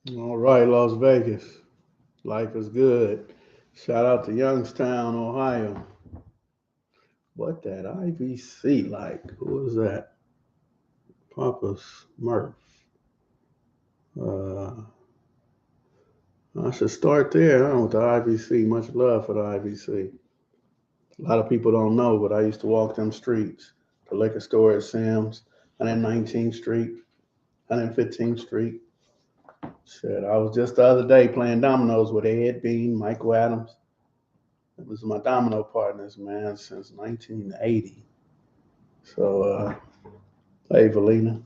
All right, Las Vegas. Life is good. Shout out to Youngstown, Ohio. What that IVC like? Who was that? Papa Smurf. Uh, I should start there, huh, with the IVC. Much love for the IVC. A lot of people don't know, but I used to walk them streets. The liquor store at Sam's, 119th Street, 115th Street. Shit, I was just the other day playing dominoes with Ed Bean, Michael Adams. It was my domino partners, man, since 1980. So, hey, Valina.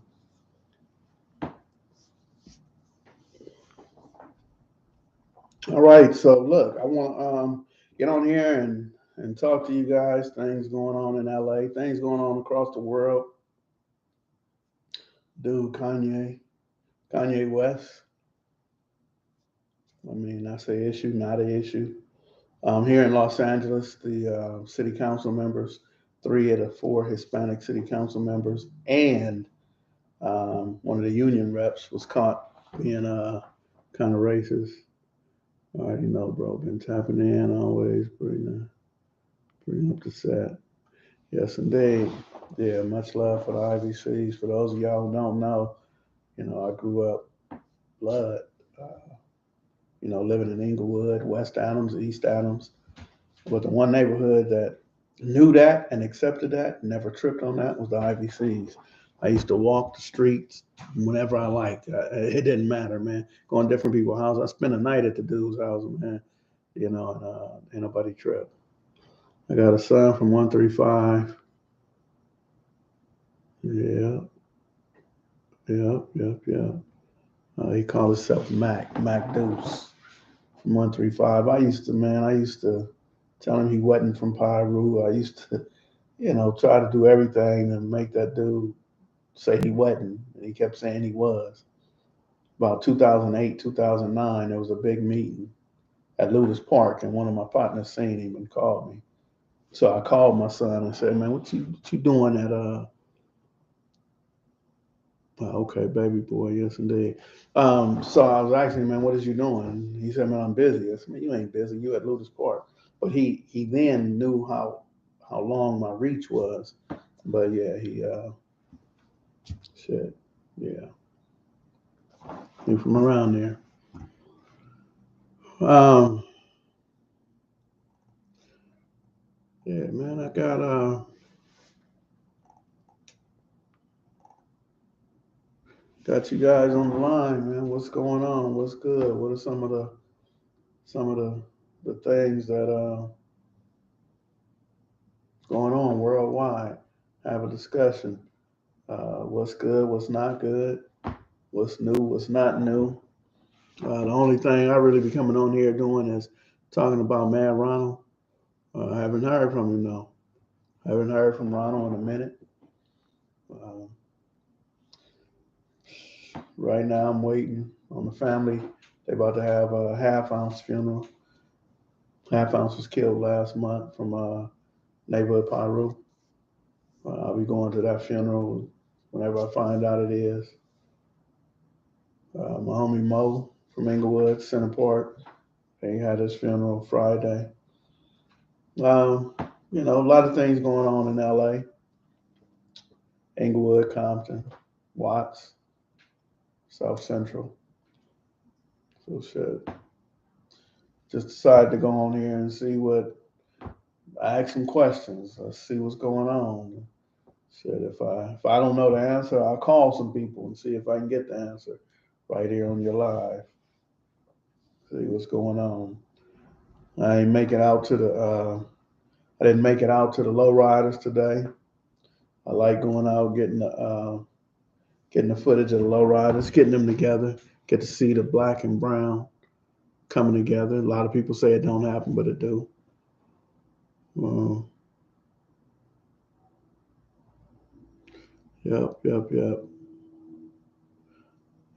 All right, so look, I want to get on here and talk to you guys. Things going on in LA, things going on across the world. Dude, Kanye West. I mean, that's an issue, not an issue. Here in Los Angeles, the city council members, three of the four Hispanic city council members, and one of the union reps was caught being kind of racist. I already know, bro. Been tapping in always, bring up the set. Yes, indeed. Yeah, much love for the IVCs. For those of y'all who don't know, I grew up blood. Uh, living in Inglewood, West Adams, East Adams. But the one neighborhood that knew that and accepted that, never tripped on that, was the IVCs. I used to walk the streets whenever I liked. It didn't matter, man. Going to different people's houses. I spent a night at the dude's house, man. And ain't nobody tripped. I got a son from 135. Yeah, yeah. He called himself Mac Deuce from 135. I used to tell him he wasn't from Pyru. I used to, try to do everything to make that dude say he wasn't. And he kept saying he was. About 2008, 2009, there was a big meeting at Ludus Park, and one of my partners seen him and called me. So I called my son and said, "Man, what you doing at okay, baby boy, yes indeed." So I was asking him, "Man, what is you doing?" He said, "Man, I'm busy." I said, "Man, you ain't busy. You at Ludus Park." But he then knew how long my reach was. But yeah, he said, yeah, he from around there. Um, yeah, man, I got you guys on the line, man. What's going on? What's good? What are some of the things that going on worldwide? Have a discussion. What's good? What's not good? What's new? What's not new? The only thing I really be coming on here doing is talking about Mad Ronald. I haven't heard from him though. Haven't heard from Ronald in a minute. Uh, right now, I'm waiting on the family. They about to have a half ounce funeral. Half ounce was killed last month from neighborhood Pyru. I'll be going to that funeral whenever I find out it is. My homie Mo from Inglewood, Center Park, he had his funeral Friday. Um, a lot of things going on in LA, Inglewood, Compton, Watts, South Central. So shit. Just decided to go on here and see what I ask some questions. See what's going on. Shit, if I don't know the answer, I'll call some people and see if I can get the answer right here on your live. See what's going on. I ain't make it out to the. I didn't make it out to the low riders today. I like going out getting the footage of the low riders, getting them together. Get to see the black and brown coming together. A lot of people say it don't happen, but it do. Uh, yep.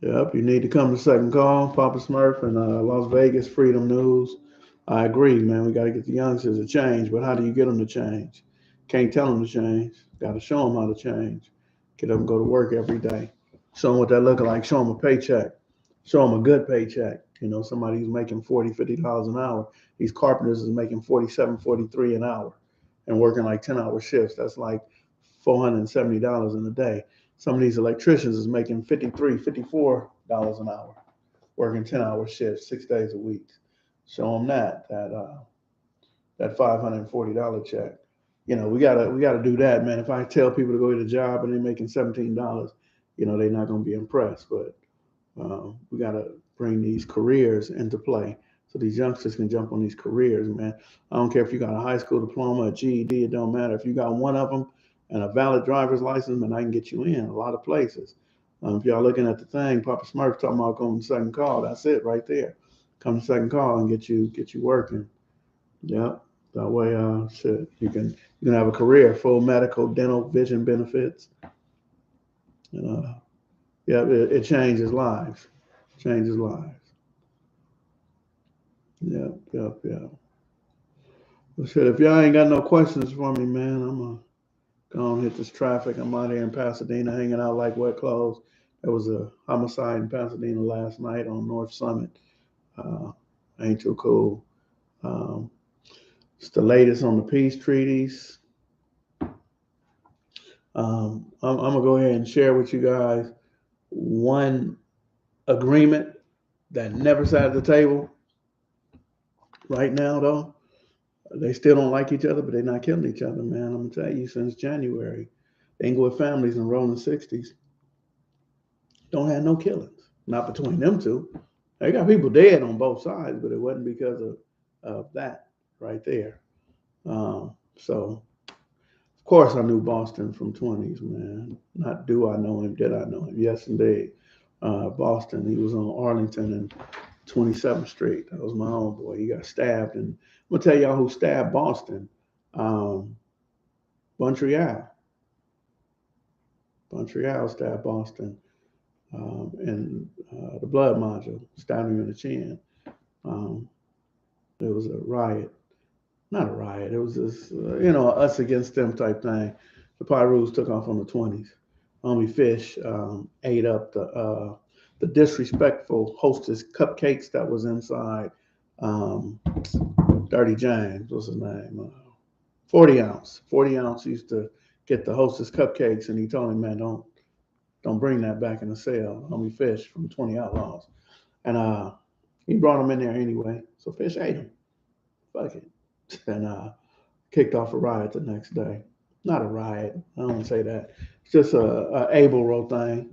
Yep, you need to come to Second Call, Papa Smurf, and Las Vegas Freedom News. I agree, man. We got to get the youngsters to change, but how do you get them to change? Can't tell them to change. Got to show them how to change. Get them to go to work every day. Show them what that look like. Show them a paycheck. show them a good paycheck. Somebody who's making $40, $50 an hour. These carpenters is making 47, 43 an hour and working like 10-hour shifts. That's like $470 in a day. Some of these electricians is making 53, $54 an hour, working 10-hour shifts, 6 days a week. Show them that $540 check. We gotta do that, man. If I tell people to go get a job and they're making $17, they're not gonna be impressed. But we got to bring these careers into play so these youngsters can jump on these careers, man. I don't care if you got a high school diploma, a GED, it don't matter. If you got one of them and a valid driver's license, man, I can get you in a lot of places. If y'all looking at the thing, Papa Smurf talking about going to second call, that's it right there. Come to second call and get you working. Yep. That way, you can have a career, full medical, dental, vision benefits. And yeah, it changes lives. Changes lives. Yep, yep, yep. Well, shit, if y'all ain't got no questions for me, man, I'm gonna go and hit this traffic. I'm out here in Pasadena hanging out like wet clothes. There was a homicide in Pasadena last night on North Summit. Uh, ain't too cool. Um, it's the latest on the peace treaties. I'm gonna go ahead and share with you guys one agreement that never sat at the table right now, though. They still don't like each other, but they're not killing each other, man. I'm gonna tell you, since January, the Inglewood families in rolling 60s don't have no killings. Not between them two. They got people dead on both sides, but it wasn't because of that right there. So of course I knew Boston from 20s, man. Not do I know him, did I know him? Yes, indeed. Boston, he was on Arlington and 27th Street. That was my homeboy. He got stabbed. And I'm going to tell y'all who stabbed Boston. Um, Montreal. Montreal stabbed Boston. And the blood module stabbed him in the chin. It was a riot. Not a riot. It was this, us against them type thing. The Pyrus took off on the 20s. Homie Fish ate up the disrespectful Hostess cupcakes that was inside Dirty James. What's his name? 40 ounce. 40 ounce used to get the Hostess cupcakes, and he told him, man, don't bring that back in the cell. Homie Fish from 20 Outlaws. And he brought him in there anyway. So Fish ate him. Fuck it. And kicked off a riot the next day. Not a riot. I don't want to say that. It's just a Abel roll thing,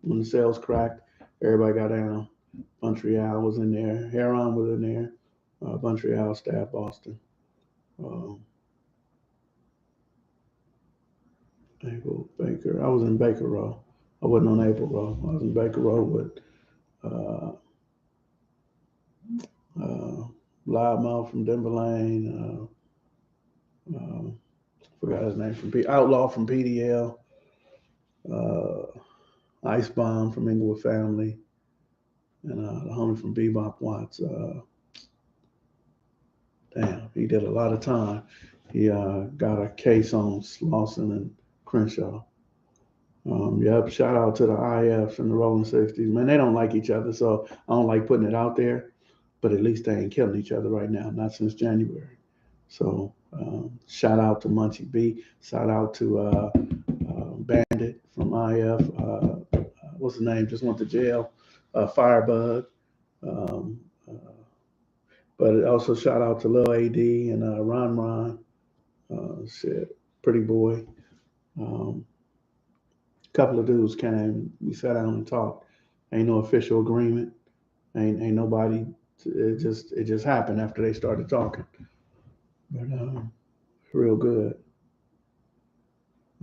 When the cells cracked, everybody got down. Montreal was in there. Heron was in there. Montreal stabbed Boston. Abel Baker. I was in Baker Row. I wasn't on Abel Row. I was in Baker Row with Loudmouth from Denver Lane. Forgot his name from Outlaw from PDL. Ice Bomb from Inglewood Family. And the homie from Bebop Watts. Damn, he did a lot of time. He got a case on Slauson and Crenshaw. Yep, shout out to the IFs and the Rolling 60s. Man, they don't like each other, so I don't like putting it out there. But at least they ain't killing each other right now, not since January. So shout out to Munchie B. Shout out to Bandit from IF. What's his name? Just went to jail. Firebug. Um, but also shout out to Lil AD and Ron. Shit, pretty boy. Couple of dudes came. We sat down and talked. Ain't no official agreement. Ain't nobody. It just happened after they started talking. But real good.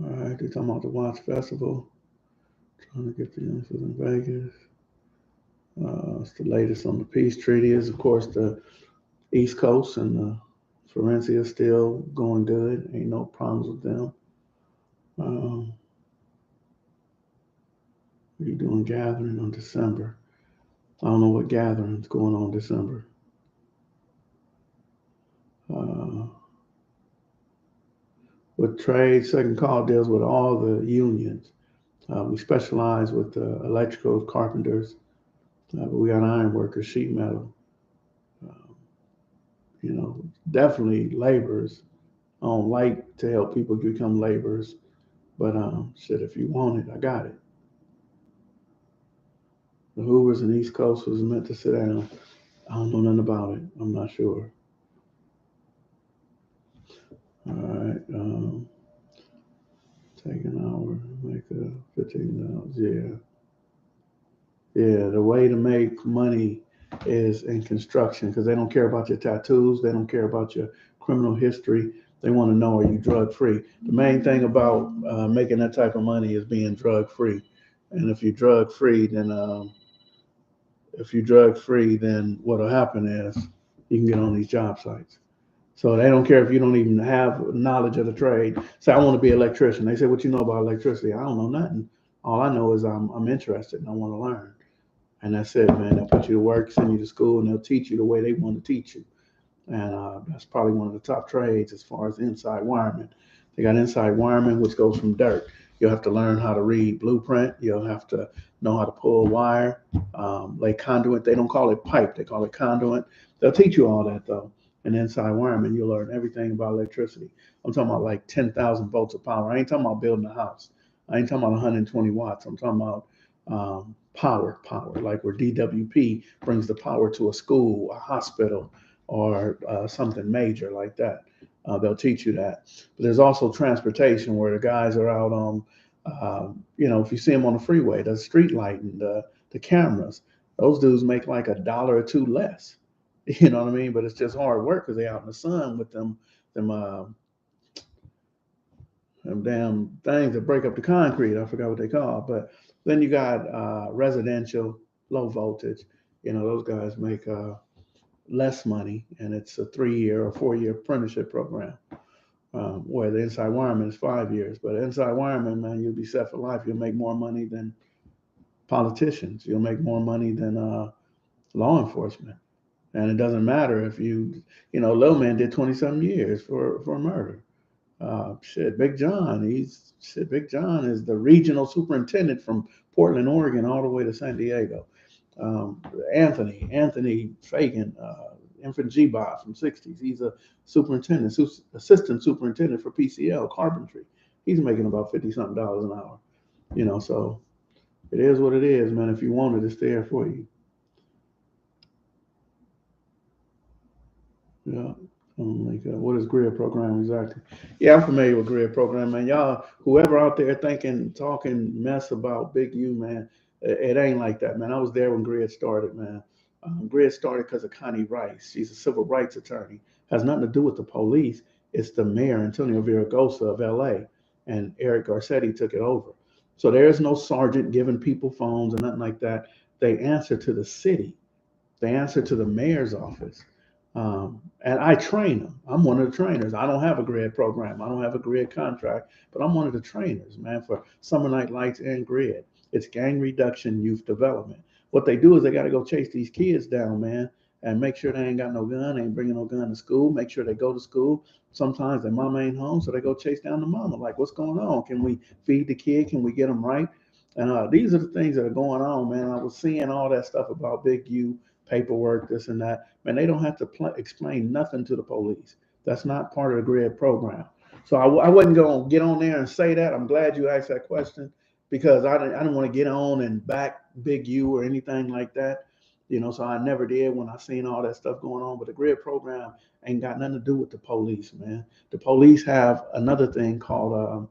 All right, they're talking about the Watts Festival. Trying to get the youngsters in Vegas. It's the latest on the peace treaty. Is of course the East Coast and the Florencia still going good. Ain't no problems with them. We're doing gathering on December. I don't know what gathering's going on December. With trade, second call deals with all the unions. We specialize with electrical carpenters, But we got iron workers, sheet metal, um, definitely laborers. I don't like to help people become laborers, but shit, if you want it, I got it. The Hoovers and East Coast was meant to sit down. I don't know nothing about it. I'm not sure. All right. Take an hour, make a $15. Yeah. Yeah. The way to make money is in construction because they don't care about your tattoos. They don't care about your criminal history. They want to know, are you drug free? The main thing about making that type of money is being drug free. And if you're drug free, then what'll happen is you can get on these job sites. So they don't care if you don't even have knowledge of the trade. Say, I want to be an electrician. They say, what you know about electricity? I don't know nothing. All I know is I'm interested and I want to learn. And that's it, man. They'll put you to work, send you to school, and they'll teach you the way they want to teach you. And that's probably one of the top trades as far as inside wiring. They got inside wiring, which goes from dirt. You'll have to learn how to read blueprint. You'll have to know how to pull wire, lay conduit. They don't call it pipe; they call it conduit. They'll teach you all that though. And inside wiring, you'll learn everything about electricity. I'm talking about like 10,000 volts of power. I ain't talking about building a house. I ain't talking about 120 watts. I'm talking about power, like where DWP brings the power to a school, a hospital, or something major like that. They'll teach you that. But there's also transportation where the guys are out on, if you see them on the freeway, the street lighting, the cameras, those dudes make like $1 or two less. You know what I mean? But it's just hard work because they're out in the sun with them damn things that break up the concrete. I forgot what they call. But then you got residential, low voltage. Those guys make less money, and it's a 3 year or 4 year apprenticeship program. Where the inside wireman is 5 years, but inside wireman, man, you'll be set for life. You'll make more money than politicians. You'll make more money than law enforcement. And it doesn't matter if Lil Man did 27 years for murder. Big John, Big John is the regional superintendent from Portland, Oregon, all the way to San Diego. Anthony Fagan, Infant G-Bob from 60s. He's a assistant superintendent for PCL carpentry. He's making about 50 something dollars an hour. So it is what it is, man. If you want it, it's there for you. Yeah. Like, what is grid program exactly? Yeah, I'm familiar with grid program, man. Y'all, whoever out there talking mess about Big U, man, it ain't like that, man. I was there when grid started, man. Grid started because of Connie Rice. She's a civil rights attorney. Has nothing to do with the police. It's the mayor, Antonio Villaraigosa of LA, and Eric Garcetti took it over. So there's no sergeant giving people phones or nothing like that. They answer to the city. They answer to the mayor's office. And I train them. I'm one of the trainers. I don't have a grid program. I don't have a grid contract, but I'm one of the trainers, man, for Summer Night Lights and grid. It's gang reduction, youth development. What they do is they got to go chase these kids down, man, and make sure they ain't got no gun, ain't bringing no gun to school. Make sure they go to school. Sometimes their mama ain't home, so they go chase down the mama. Like, what's going on? Can we feed the kid? Can we get them right? And these are the things that are going on, man. I was seeing all that stuff about Big U, paperwork, this and that. Man, they don't have to explain nothing to the police. That's not part of the grid program. So I wasn't going to get on there and say that. I'm glad you asked that question because I didn't want to get on and back Big U or anything like that. So I never did when I seen all that stuff going on. But the grid program ain't got nothing to do with the police, man. The police have another thing called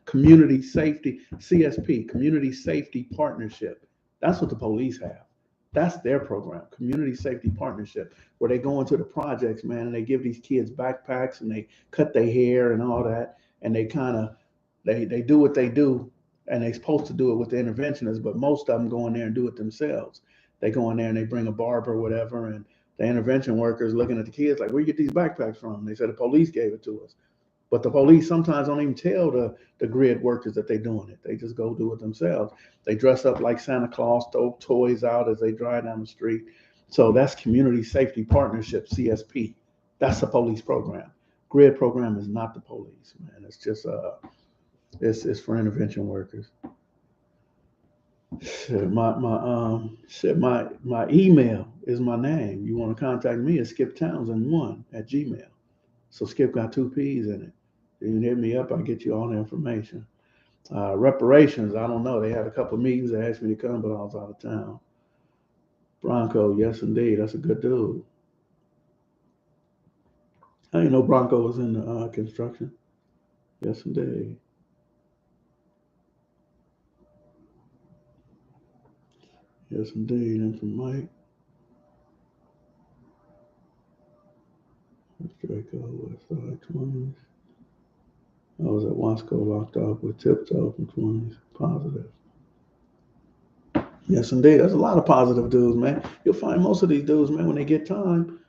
community safety, CSP, community safety partnership. That's what the police have. That's their program, community safety partnership, where they go into the projects, man, and they give these kids backpacks and they cut their hair and all that, and they kind of they do what they do, and they're supposed to do it with the interventionists, but most of them go in there and do it themselves. They go in there and they bring a barber or whatever, and the intervention workers looking at the kids like, where you get these backpacks from? They said the police gave it to us. But the police sometimes don't even tell the grid workers that they're doing it. They just go do it themselves. They dress up like Santa Claus, throw toys out as they drive down the street. So that's Community Safety Partnership, CSP. That's the police program. Grid program is not the police, man. It's just it's for intervention workers. My email is my name. You want to contact me at Skipp Townsend 1 at Gmail. So Skip got two P's in it. You can hit me up. I'll get you all the information. Reparations, I don't know. They had a couple of meetings. They asked me to come, but I was out of town. Bronco, yes, indeed. That's a good dude. I didn't know Bronco was in the construction. Yes, indeed. Yes, indeed. And from Mike, Draco, Westside 20s. I was at Wasco locked up with Tiptoe from 20s. Positive. Yes, indeed. There's a lot of positive dudes, man. You'll find most of these dudes, man, when they get time,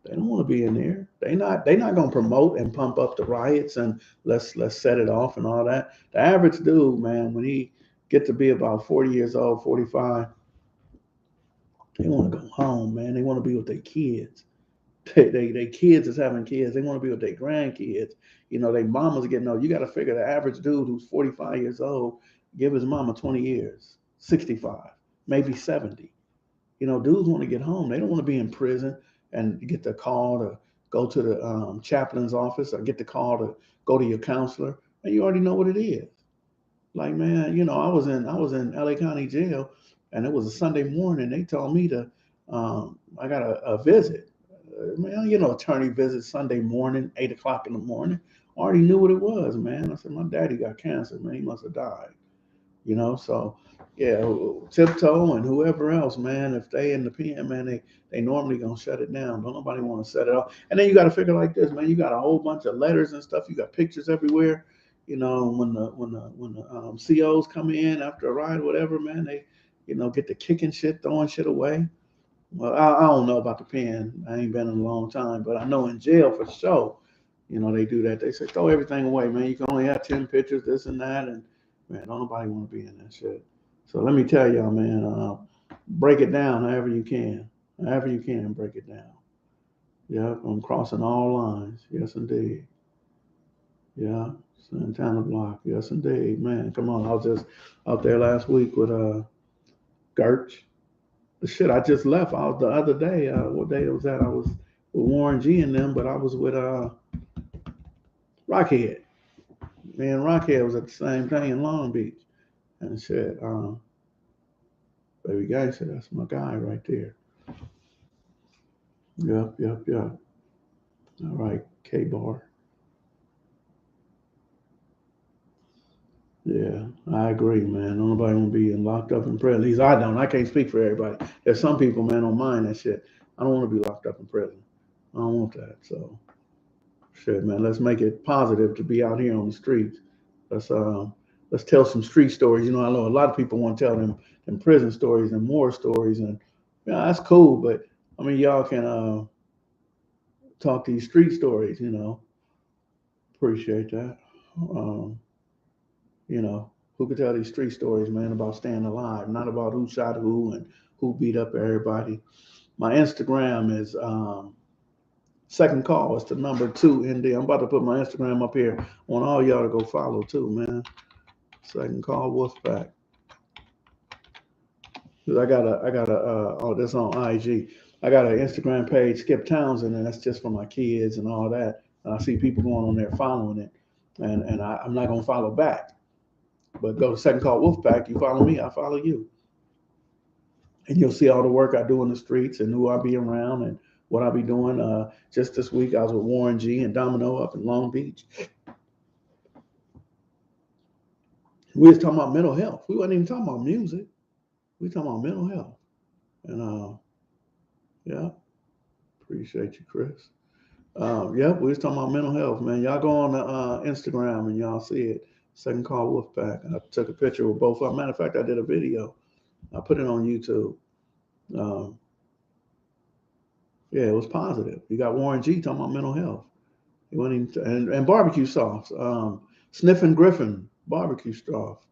they don't want to be in there. They not gonna promote and pump up the riots and let's set it off and all that. The average dude, man, when he get to be about 40 years old, 45, they want to go home, man. They want to be with their kids. They kids is having kids. They want to be with their grandkids. You know, their mama's getting old. You got to figure the average dude who's 45 years old give his mama 20 years, 65, maybe 70. You know, dudes want to get home. They don't want to be in prison and get the call to go to the chaplain's office or get the call to go to your counselor, and you already know what it is. Like, man, you know, I was in LA County Jail, and it was a Sunday morning. They told me to I got a visit. Man, you know, attorney visit Sunday morning, 8 o'clock in the morning. I already knew what it was, man. I said my daddy got cancer, man. He must have died. You know, so yeah, Tiptoe and whoever else, man, if they in the pen, man, they normally gonna shut it down. Don't nobody want to set it off. And then you got to figure like this, man. You got a whole bunch of letters and stuff. You got pictures everywhere. You know, when the COs come in after a ride, or whatever, man, they get the kicking shit, throwing shit away. Well, I don't know about the pen. I ain't been in a long time, but I know in jail for sure. You know, they do that. They say throw everything away, man. You can only have 10 pictures, this and that, and man, don't nobody want to be in that shit. So let me tell y'all, man, break it down however you can. However you can, break it down. Yeah, I'm crossing all lines. Yes, indeed. Yeah, Santana Block. Yes, indeed. Man, come on. I was just out there last week with Gertz. The shit I just left. I was the other day. What day was that? I was with Warren G and them, but I was with Rockhead. Me and Rockhead was at the same thing in Long Beach. And shit, baby guy said, that's my guy right there. Yep, yep, yep. All right, K Bar. Yeah, I agree, man. Nobody want to be locked up in prison. At least I don't. I can't speak for everybody. There's some people, man, don't mind that shit. I don't want to be locked up in prison. I don't want that. So, shit, man. Let's make it positive to be out here on the streets. Let's um, let's tell some street stories. You know, I know a lot of people want to tell them prison stories and war stories, and yeah, that's cool. But I mean, y'all can talk these street stories. You know, appreciate that. Um, You know, who could tell these street stories, man, about staying alive, not about who shot who and who beat up everybody. My Instagram is second call. It's the number 2ND. I'm about to put my Instagram up here. I want all y'all to go follow too, man. Second call Wolfpack. Cause oh, this on IG. I got an Instagram page, Skipp Townsend, and that's just for my kids and all that. And I see people going on there following it, and I'm not gonna follow back. But go to Second Call Wolfpack. You follow me, I follow you. And you'll see all the work I do in the streets and who I be around and what I be doing. Just this week, I was with Warren G and Domino up in Long Beach. We was talking about mental health. We wasn't even talking about music. We talking about mental health. And yeah, appreciate you, Chris. Yep, we was talking about mental health, man. Y'all go on Instagram and y'all see it. Second Call Wolfpack. I took a picture with both of them. Matter of fact, I did a video. I put it on YouTube. Um, yeah, it was positive. You got Warren G talking about mental health. He went in and barbecue sauce. Sniffing Griffin barbecue sauce.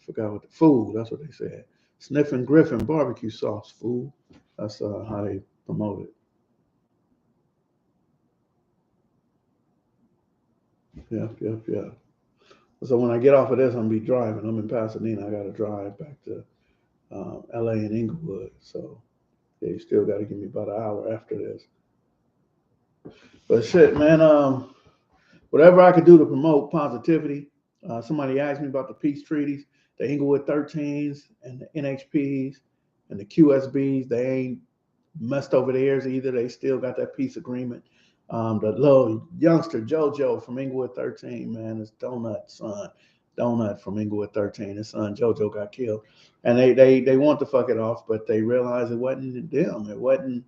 Forgot what the food. That's what they said. Sniffing Griffin barbecue sauce. Food. That's how they promote it. Yep, yep, yep. So when I get off of this, I'm gonna be driving. I'm in Pasadena. I got to drive back to LA and Inglewood. So yeah, you still got to give me about an hour after this. But shit, man. Whatever I could do to promote positivity. Somebody asked me about the peace treaties, the Inglewood 13s and the NHPs and the QSBs. They ain't messed over theirs either. They still got that peace agreement. The little youngster JoJo from Inglewood 13, man, his Donut's son. Donut from Inglewood 13. His son JoJo got killed. And they want to fuck it off, but they realized it wasn't them. It wasn't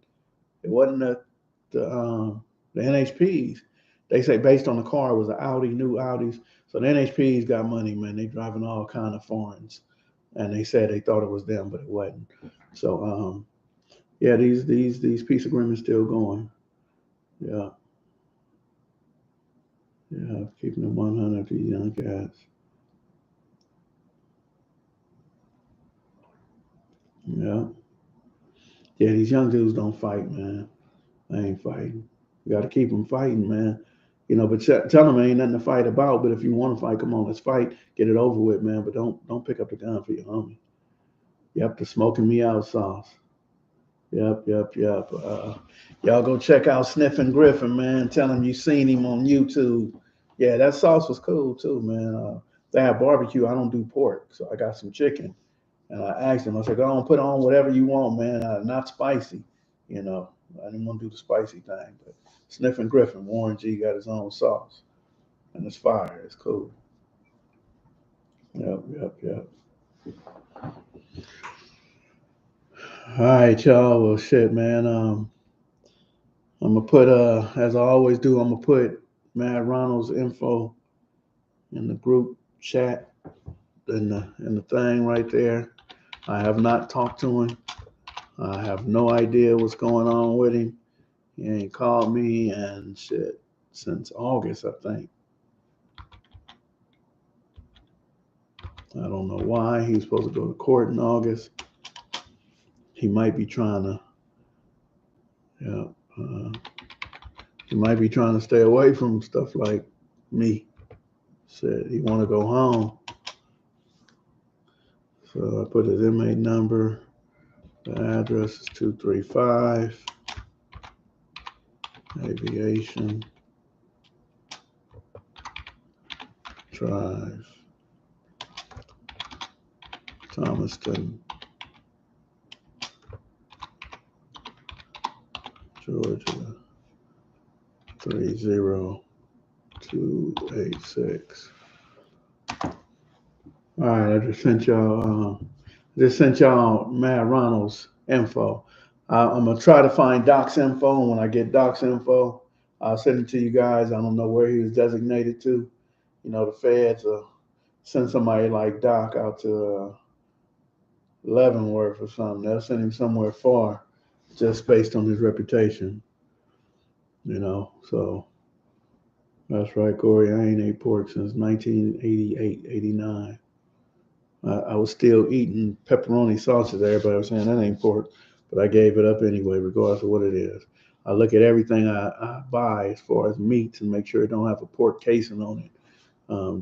the NHPs. They say based on the car it was an Audi, new Audis. So the NHPs got money, man. They driving all kind of foreigns, and they said they thought it was them, but it wasn't. So yeah, these peace agreements still going. Yeah, yeah, keeping it 100. These young cats. Yeah, yeah. These young dudes don't fight, man. They ain't fighting. You got to keep them fighting, man. But tell them ain't nothing to fight about. But if you want to fight, come on, let's fight. Get it over with, man. But don't pick up the gun for your homie. Yep, the smoking me out sauce. Yep, yep, yep. Y'all go check out Sniffing Griffin, man. Tell him you seen him on YouTube. Yeah, that sauce was cool too, man. They had barbecue. I don't do pork, so I got some chicken. And I asked him, I said, go on, put on whatever you want, man. Not spicy. You know, I didn't want to do the spicy thing. But Sniffing Griffin, Warren G got his own sauce. And it's fire. It's cool. Yep, yep, yep. All right, y'all. Well, shit, man. I'm gonna put as I always do. I'm gonna put Matt Ronald's info in the group chat in the thing right there. I have not talked to him. I have no idea what's going on with him. He ain't called me and shit since August, I think. I don't know why. He's supposed to go to court in August. He might be trying to, yeah, uh, he might be trying to stay away from stuff like me. Said he want to go home. So I put his inmate number. The address is 235 Aviation Drive, Thomaston, Georgia 30286. All right, I just sent y'all Matt Ronald's info. I'm gonna try to find Doc's info, and when I get Doc's info, I'll send it to you guys. I don't know where he was designated to. The feds send somebody like Doc out to Leavenworth or something. They'll send him somewhere far, just based on his reputation. So that's right, Corey. I ain't ate pork since 1988, 89. I was still eating pepperoni sausage. Everybody was saying that ain't pork, but I gave it up anyway, regardless of what it is. I look at everything I buy as far as meats and make sure it don't have a pork casing on it.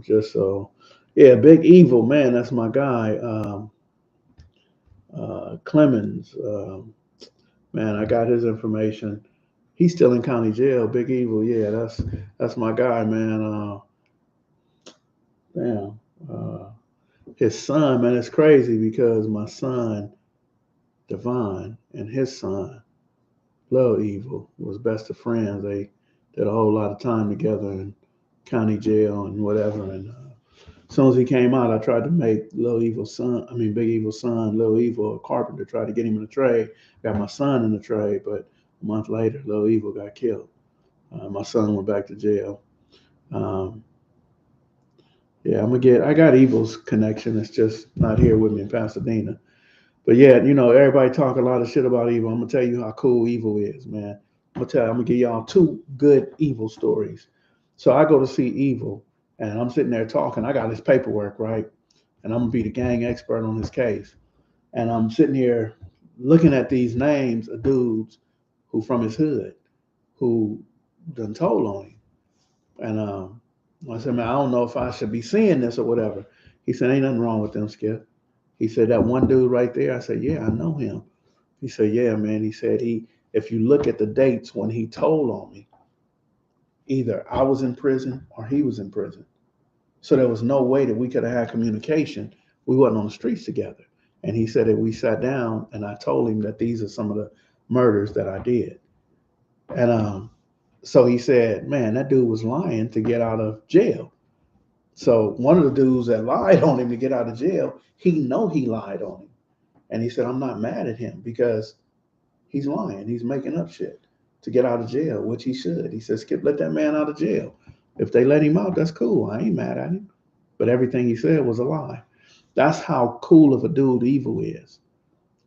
Just so, yeah, Big Evil, man, that's my guy. Clemens, man, I got his information. He's still in county jail. Big Evil, yeah, that's my guy, man. Damn. His son, man, it's crazy because my son, Devon, and his son, Lil Evil, was best of friends. They did a whole lot of time together in county jail and whatever. And as soon as he came out, I tried to make Big Evil's son, Lil Evil, a carpenter, tried to get him in the trade. Got my son in the trade, but a month later, Lil Evil got killed. My son went back to jail. Um, yeah, I got Evil's connection. It's just not here with me in Pasadena. But yeah, everybody talk a lot of shit about Evil. I'm gonna tell you how cool Evil is, man. I'm gonna give y'all two good Evil stories. So I go to see Evil, and I'm sitting there talking. I got his paperwork, right? And I'm gonna be the gang expert on his case. And I'm sitting here looking at these names of dudes who from his hood who done told on him. And I said, man, I don't know if I should be seeing this or whatever. He said, ain't nothing wrong with them, Skip. He said, that one dude right there. I said, yeah, I know him. He said, yeah, man. He said, if you look at the dates when he told on me, either I was in prison or he was in prison. So there was no way that we could have had communication. We wasn't on the streets together. And he said that we sat down and I told him that these are some of the murders that I did. And so he said, man, that dude was lying to get out of jail. So one of the dudes that lied on him to get out of jail, he lied on him. And he said, I'm not mad at him because he's lying. He's making up shit to get out of jail, which he should. He said, Skip, let that man out of jail. If they let him out, that's cool. I ain't mad at him. But everything he said was a lie. That's how cool of a dude Evil is.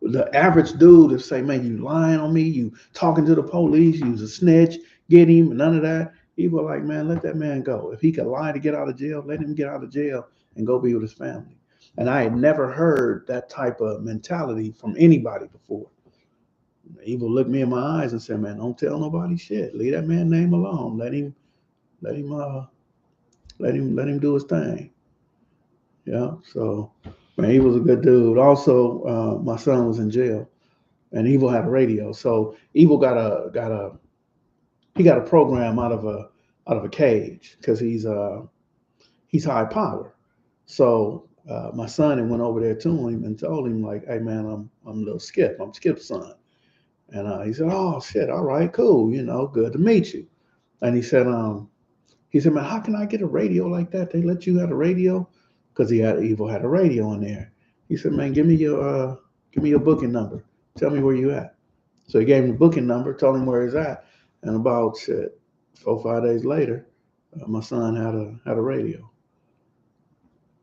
The average dude is say, man, you lying on me, you talking to the police, you was a snitch, get him, none of that. Evil like, man, let that man go. If he could lie to get out of jail, let him get out of jail and go be with his family. And I had never heard that type of mentality from anybody before. Evil looked me in my eyes and said, man, don't tell nobody shit. Leave that man name alone. Let him let him do his thing. Yeah. So man, he was a good dude. Also, my son was in jail and Evil had a radio. So Evil got a program out of a cage because he's high power. So my son and went over there to him and told him like, hey man, I'm little Skip. I'm Skip's son. And he said, oh shit, all right, cool. Good to meet you. And he said, man, how can I get a radio like that? They let you have a radio because Evil had a radio in there. He said, man, give me your booking number. Tell me where you at. So he gave him the booking number, told him where he's at, and about shit 4 or 5 days later, my son had a radio.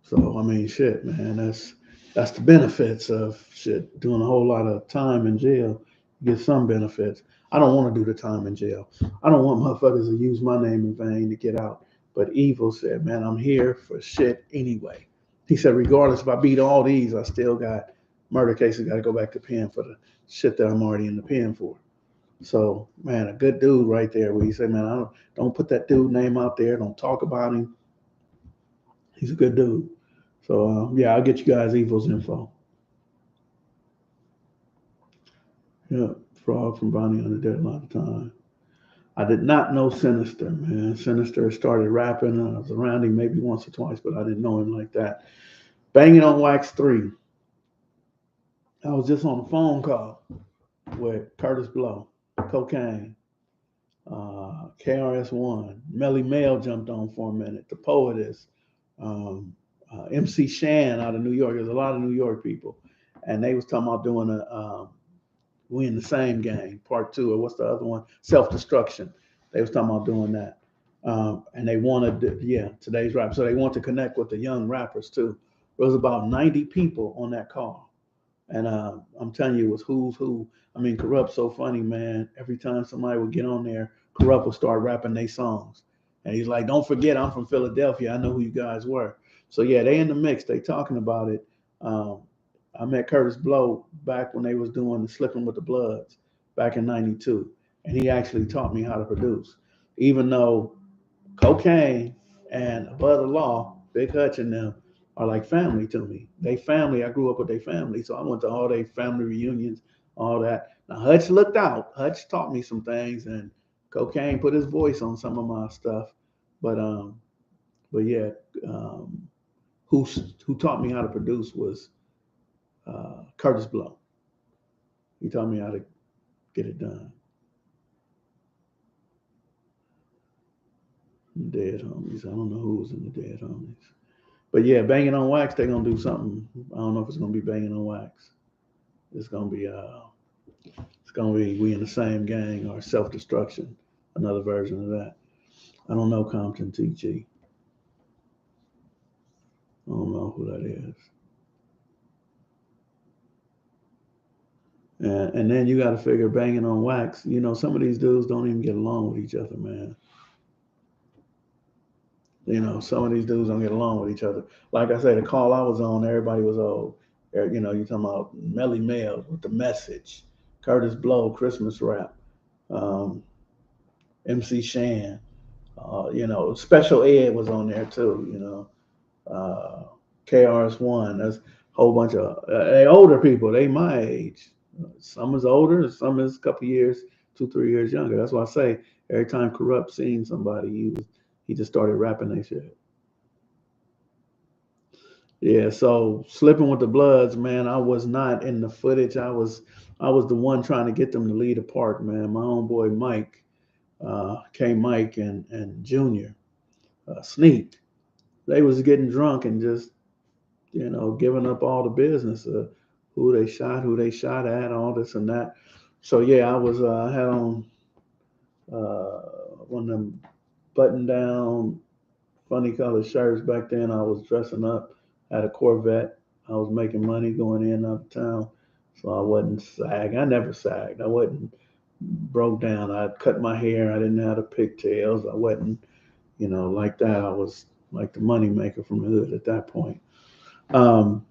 So I mean, shit, man, that's the benefits of shit doing a whole lot of time in jail. You get some benefits. I don't want to do the time in jail. I don't want motherfuckers to use my name in vain to get out. But Evil said, man, I'm here for shit anyway. He said, regardless if I beat all these, I still got murder cases. Got to go back to pen for the shit that I'm already in the pen for. So, man, a good dude right there. Where you say, man, I don't put that dude name out there. Don't talk about him. He's a good dude. So yeah, I'll get you guys Evil's info. Yeah, Frog from Bonnie on the Dead a lot of time. I did not know Sinister, man. Sinister started rapping. I was around him maybe once or twice, but I didn't know him like that. Banging on Wax 3. I was just on a phone call with Curtis Blow, Cocaine, KRS-One. Melly Mel jumped on for a minute. The Poetess, MC Shan out of New York. There's a lot of New York people. And they was talking about doing we in the same gang, part two, or what's the other one? Self destruction. They was talking about doing that, and they wanted, yeah, today's rap. So they want to connect with the young rappers too. There was about 90 people on that call, and I'm telling you, it was who's who. I mean, Corrupt so funny, man. Every time somebody would get on there, Corrupt would start rapping their songs, and he's like, "Don't forget, I'm from Philadelphia. I know who you guys were." So yeah, they in the mix. They talking about it. Um, I met Curtis Blow back when they was doing the Slipping with the Bloods back in '92, and he actually taught me how to produce. Even though Cocaine and Above the Law, Big Hutch and them are like family to me. They family. I grew up with their family, so I went to all their family reunions, all that. Now Hutch looked out. Hutch taught me some things, and Cocaine put his voice on some of my stuff. But but yeah, um, who who taught me how to produce was Curtis Blow. He taught me how to get it done. Dead homies. I don't know who's in the dead homies. But yeah, banging on wax, they're gonna do something. I don't know if it's gonna be banging on wax. It's gonna be we in the same gang or self destruction. Another version of that. I don't know Compton TG. I don't know who that is. And then you got to figure banging on wax. Some of these dudes don't even get along with each other, man. Some of these dudes don't get along with each other. Like I said, the call I was on, everybody was old. You talking about Melly Mel with the message, Curtis Blow, Christmas rap, MC Shan. Special ed was on there too. KRS-One. That's a whole bunch of they older people. They my age. Some is older, some is a couple years, 2, 3 years younger. That's why I say every time Corrupt seen somebody, he just started rapping that shit. Yeah, so slipping with the Bloods, man. I was not in the footage. I was the one trying to get them to lead the park, man. My own boy Mike, K. Mike and Junior, Sneak. They was getting drunk and just giving up all the business, who they shot at, all this and that. So yeah, I had on one of them button down, funny colored shirts back then. I was dressing up, had a Corvette. I was making money going in and out of town, so I wasn't sagged. I never sagged. I wasn't broke down. I cut my hair. I didn't have the pigtails. I wasn't, like that. I was like the money maker from the hood at that point. Um,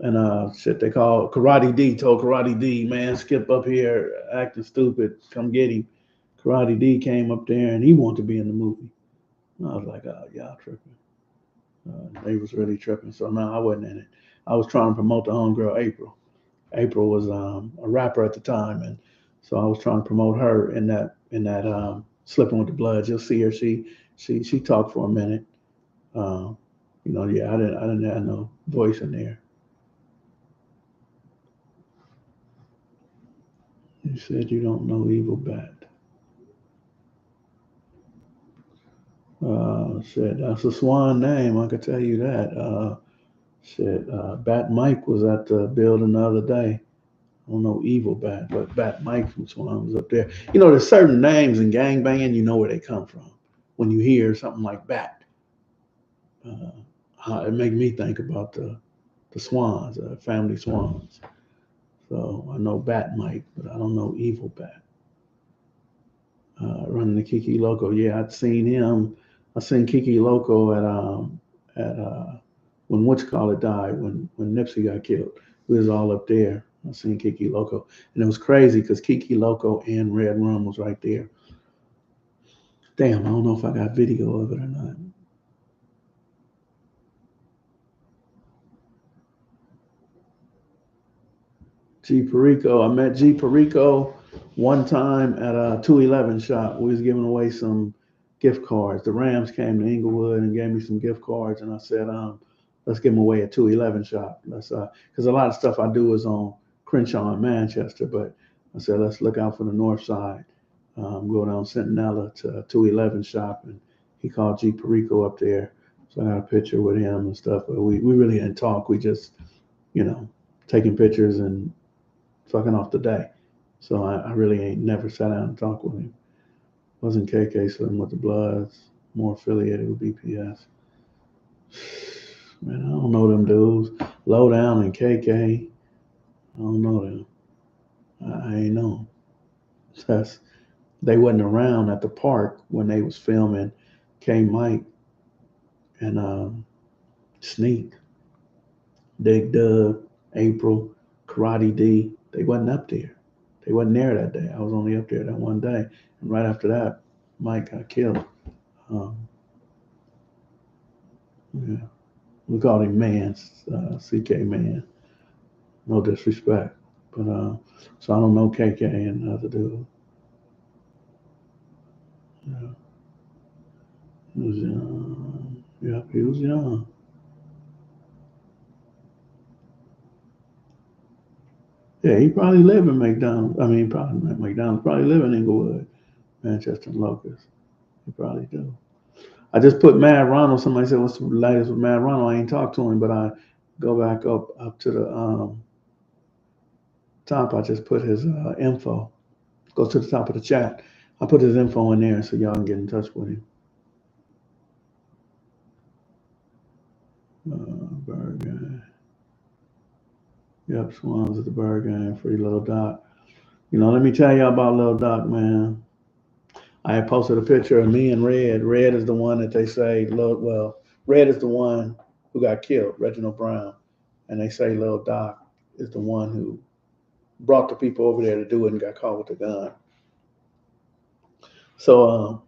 and shit, they called Karate D. Told Karate D, man, Skip up here acting stupid. Come get him. Karate D came up there and he wanted to be in the movie. And I was like, oh, y'all tripping. They was really tripping. So no, I wasn't in it. I was trying to promote the homegirl April. April was a rapper at the time, and so I was trying to promote her in that Slipping with the Bloods. You'll see her. She talked for a minute. Um, yeah, I didn't have no voice in there. You said you don't know Evil Bat. Shit, that's a swan name. I could tell you that. Shit, Bat Mike was at the building the other day. I don't know Evil Bat, but Bat Mike from Swan was up there. There's certain names in gang banging, you know where they come from. When you hear something like Bat, it make me think about the Swans, family Swans. So I know Bat Mike, but I don't know Evil Bat. Running the Kiki Loco. Yeah, I'd seen him. I seen Kiki Loco at when Whatchamacallit died, when Nipsey got killed. We was all up there. I seen Kiki Loco, and it was crazy because Kiki Loco and Red Rum was right there. Damn, I don't know if I got video of it or not. G Perico. I met G Perico one time at a 211 shop. We was giving away some gift cards. The Rams came to Inglewood and gave me some gift cards, and I said, let's give them away at 211 shop. Let's because a lot of stuff I do is on Crenshaw and Manchester, but I said let's look out for the north side. Go down Centinela to 211 shop, and he called G Perico up there. So I got a picture with him and stuff, but we really didn't talk. We just, you know, taking pictures and fucking off the day. So I really ain't never sat down and talked with him. Wasn't KK sitting with the Bloods, more affiliated with BPS. Man, I don't know them dudes. Lowdown and KK, I don't know them. I ain't know 'em. That's, they wasn't around at the park when they was filming K Mike and Sneak, Dig Dug, April, Karate D. They wasn't up there. They wasn't there that day. I was only up there that one day. And right after that, Mike got killed. Um, yeah, we called him Man, CK Man. No disrespect, but so I don't know KK and the other dude. Yeah, he was young. Yeah, he was young. Yeah, he probably live in McDonald. I mean, probably not McDonald. Probably live in Inglewood, Manchester, and Locust. He probably do. I just put Mad Ronald. Somebody said, "What's the latest with Mad Ronald?" I ain't talked to him, but I go back up to the top. I just put his info. Go to the top of the chat. I put his info in there so y'all can get in touch with him. Bird Gang. Yep, Swans at the Bird Gang. Free Little Doc. Let me tell y'all about Little Doc, man. I had posted a picture of me and Red. Red is the one that they say, well, Red is the one who got killed, Reginald Brown. And they say Little Doc is the one who brought the people over there to do it and got caught with the gun. So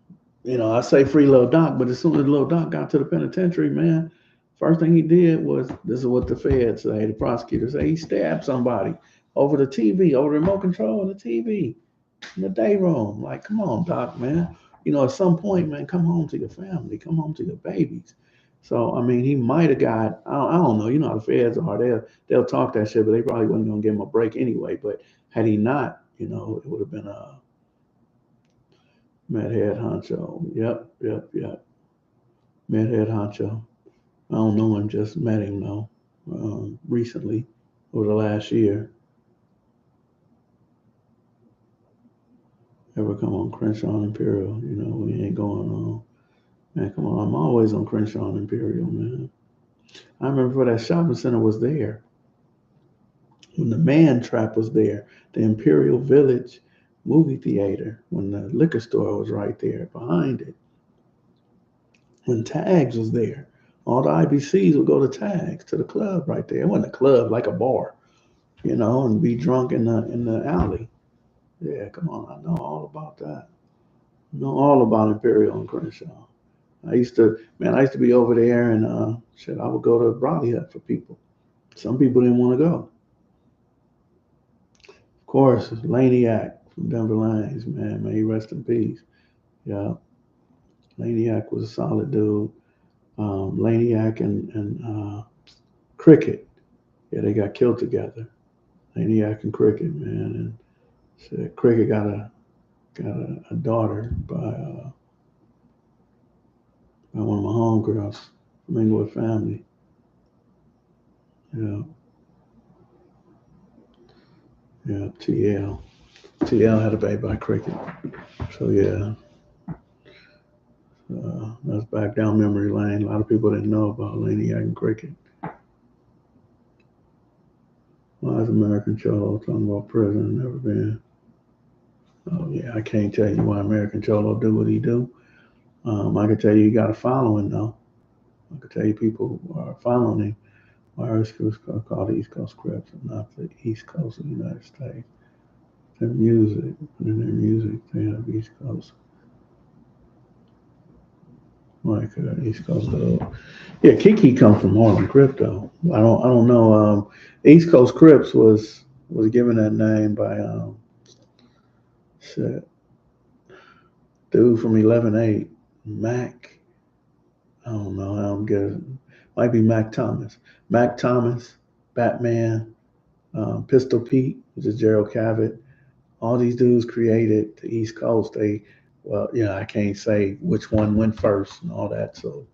I say free Lil Doc, but as soon as Lil Doc got to the penitentiary, man, first thing he did was this is what the feds say, the prosecutors say, he stabbed somebody over the TV, over the remote control on the TV in the day room. Like, come on, Doc, man. At some point, man, come home to your family, come home to your babies. So, I mean, he might have got, I don't know, how the feds are. They'll talk that shit, but they probably wasn't going to give him a break anyway. But had he not, it would have been a Mad Head Honcho. Yep, yep, yep. Mad Head Honcho. I don't know him, just met him though, recently, over the last year. Ever come on Crenshaw and Imperial? We ain't going on. Man, come on, I'm always on Crenshaw and Imperial, man. I remember that shopping center was there. When the Man Trap was there, the Imperial Village movie theater, when the liquor store was right there behind it, when Tags was there, all the IBCs would go to Tags, to the club right there. It wasn't a club, like a bar, and be drunk in the alley. Yeah, come on, I know all about that. I know all about Imperial and Crenshaw. I used to be over there and shit, I would go to Raleigh Hut for people. Some people didn't want to go. Of course, Laniac from Denver Lanes, man, may he rest in peace. Yeah, Laniac was a solid dude. Laniac and Cricket, yeah, they got killed together. Laniac and Cricket, man, and shit, Cricket got a daughter by one of my homegirls from Inglewood family. Yeah, yeah, TL. TL had a baby by Cricket. So yeah, that's back down memory lane. A lot of people didn't know about Laniac and Cricket. Why is American Cholo talking about prison? Never been. Oh yeah, I can't tell you why American Cholo do what he do. I can tell you he got a following though. I can tell you people are following him. Why is it called the East Coast Crips and not the East Coast of the United States? Their music, in their music, they have East Coast. Like East Coast Dog. Yeah, Kiki comes from Harlem Crypto. I don't know. East Coast Crips was given that name by shit, dude from 11/8, Mac. I don't know. I don't get it. Might be Mac Thomas. Mac Thomas, Batman, Pistol Pete, which is Gerald Cavett. All these dudes created the East Coast. Well, I can't say which one went first and all that. So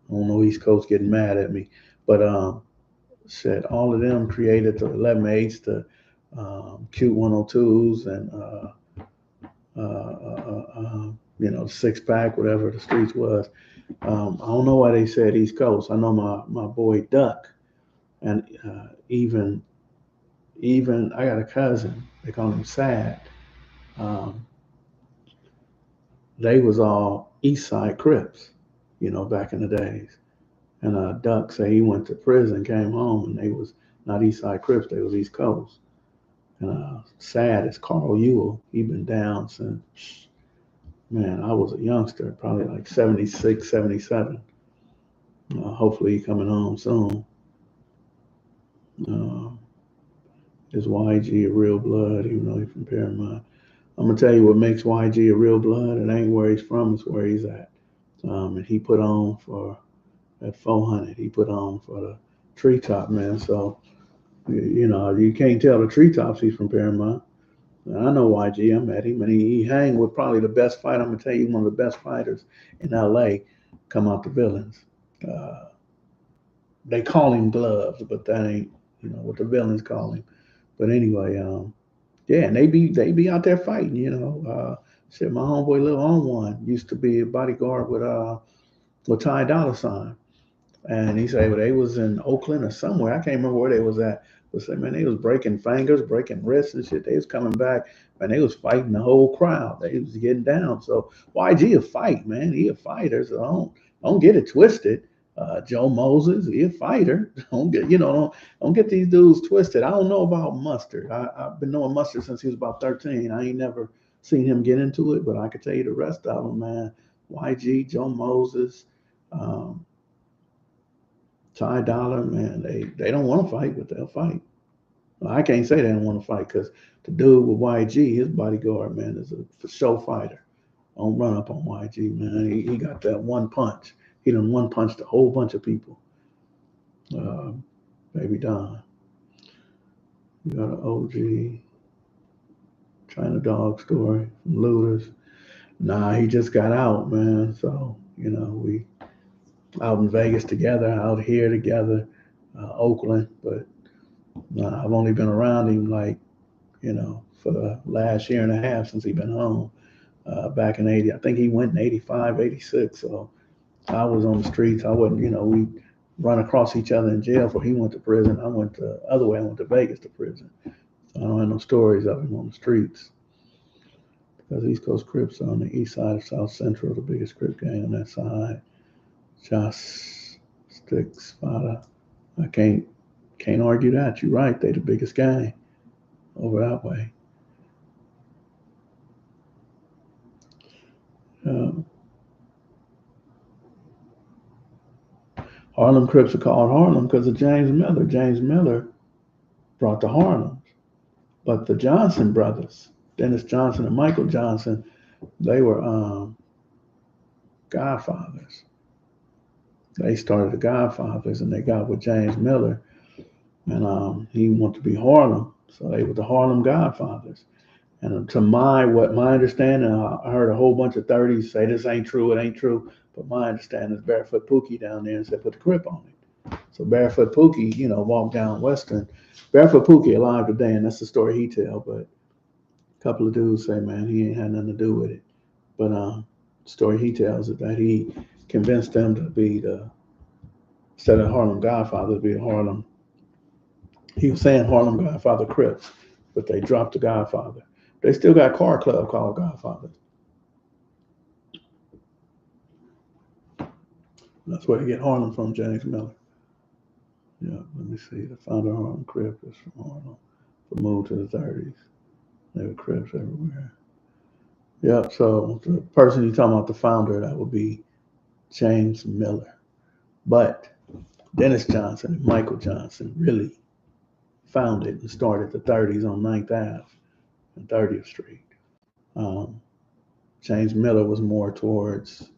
I don't know East Coast getting mad at me, but said all of them created the 11/8s, the Q 102s, and the six pack, whatever the streets was. I don't know why they said East Coast. I know my boy Duck, and even I got a cousin. They call him Sad. Um, they was all East Side Crips, back in the days. And Duck said he went to prison, came home, and they was not East Side Crips, they was East Coast. And Sad is Carl Ewell. He been down since, man, I was a youngster, probably like 76, 77. Hopefully he coming home soon. Uh, is YG a real blood, even though he's from Paramount? I'm gonna tell you what makes YG a real blood. It ain't where he's from; it's where he's at. And he put on for at 400. He put on for the treetop man. So you can't tell the treetops he's from Paramount. I know YG. I met him, and he hang with probably the best fighter. I'm gonna tell you, one of the best fighters in LA. Come out the villains. Uh, they call him Gloves, but that ain't what the villains call him. But anyway, yeah, and they be out there fighting. Shit, my homeboy Lil On One used to be a bodyguard with Ty Dolla Sign. And he said, well, they was in Oakland or somewhere. I can't remember where they was at. But say, man, they was breaking fingers, breaking wrists and shit. They was coming back, man. They was fighting the whole crowd. They was getting down. So YG a fight, man. He a fighter. So don't get it twisted. Joe Moses, he a fighter. Don't get these dudes twisted. I don't know about Mustard. I've been knowing Mustard since he was about 13. I ain't never seen him get into it, but I could tell you the rest of them, man. YG, Joe Moses, um, Ty Dollar, man, they don't want to fight, but they'll fight. Well, I can't say they don't want to fight because the dude with YG, his bodyguard, man, is a for show fighter. Don't run up on YG, man. He got that one punch. He done one punched a whole bunch of people. Uh, Baby Don. You got an OG China Dog story from Looters. Nah, he just got out, man. So, we out in Vegas together, out here together, Oakland. But nah, I've only been around him like, for the last year and a half since he been home. Back in 80, I think he went in 85, 86. So I was on the streets. I wasn't, we run across each other in jail before he went to prison. I went the other way. I went to Vegas to prison. So I don't have no stories of him on the streets. Because East Coast Crips are on the east side of South Central, the biggest Crip gang on that side. Josh Sticks, Fada. I can't argue that. You're right. They the biggest gang over that way. Um, Harlem Crips are called Harlem because of James Miller. James Miller brought the Harlem. But the Johnson brothers, Dennis Johnson and Michael Johnson, they were godfathers. They started the Godfathers and they got with James Miller. And he wanted to be Harlem. So they were the Harlem Godfathers. And to what my understanding, I heard a whole bunch of 30s say this ain't true, it ain't true. But my understanding is Barefoot Pookie down there and said put the Crip on it. So Barefoot Pookie, walked down Western. Barefoot Pookie alive today, and that's the story he tell. But a couple of dudes say, man, he ain't had nothing to do with it. But the story he tells is that he convinced them to be instead of Harlem Godfather, to be Harlem. He was saying Harlem Godfather Crips, but they dropped the Godfather. They still got a car club called Godfather. That's where they get Harlem from, James Miller. Yeah, let me see. The founder of Harlem Crip is from Harlem, but moved to the 30s. They were Crips everywhere. Yep, so the person you're talking about, the founder, that would be James Miller. But Dennis Johnson and Michael Johnson really founded and started the 30s on 9th Ave and 30th Street. Um, James Miller was more towards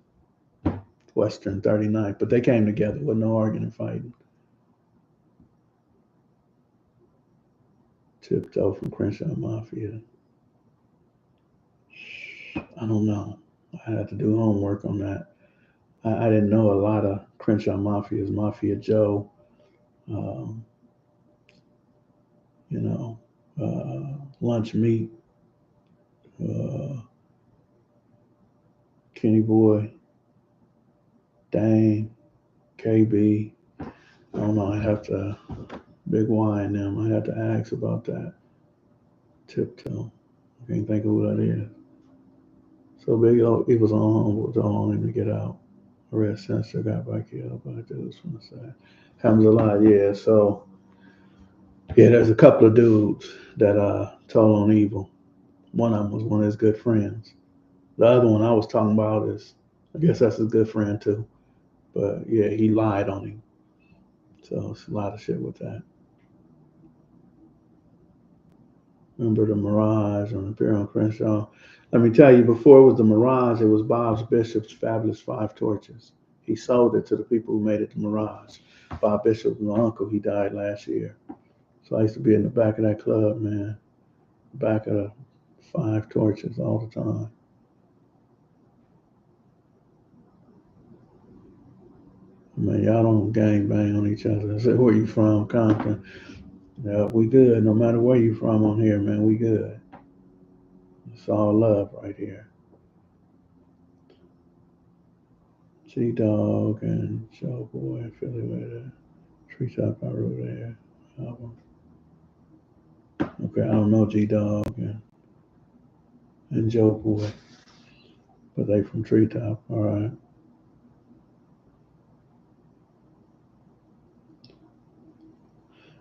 Western 39th, but they came together with no arguing and fighting. Tiptoe from Crenshaw Mafia. I don't know. I had to do homework on that. I didn't know a lot of Crenshaw Mafias. Mafia Joe, um, you know, Lunch Meat, uh, Kenny Boy, Dane, KB. I don't know. I have to, Big Y and them. I had to ask about that. Tiptoe. I can't think of who that is. So Big O, he was on him to get out. Red Sensor got back killed, but I just want to say. Happens a lot, yeah. So, yeah, there's a couple of dudes that told on evil. One of them was one of his good friends. The other one I was talking about is, I guess that's his good friend too. But yeah, he lied on him. So it's a lot of shit with that. Remember the Mirage on Imperial Crenshaw? Let me tell you, before it was the Mirage, it was Bob's Bishop's Fabulous Five Torches. He sold it to the people who made it the Mirage. Bob Bishop was my uncle. He died last year. So I used to be in the back of that club, man. Back of the Five Torches all the time. Man, y'all don't gang bang on each other. I said, where you from, Compton? Yeah, we good. No matter where you from on here, man, we good. It's all love right here. G-Dog and Showboy, Philly with it. Treetop I wrote there. Album. Okay, I don't know G-Dog and Joe Boy, but they from Treetop. All right.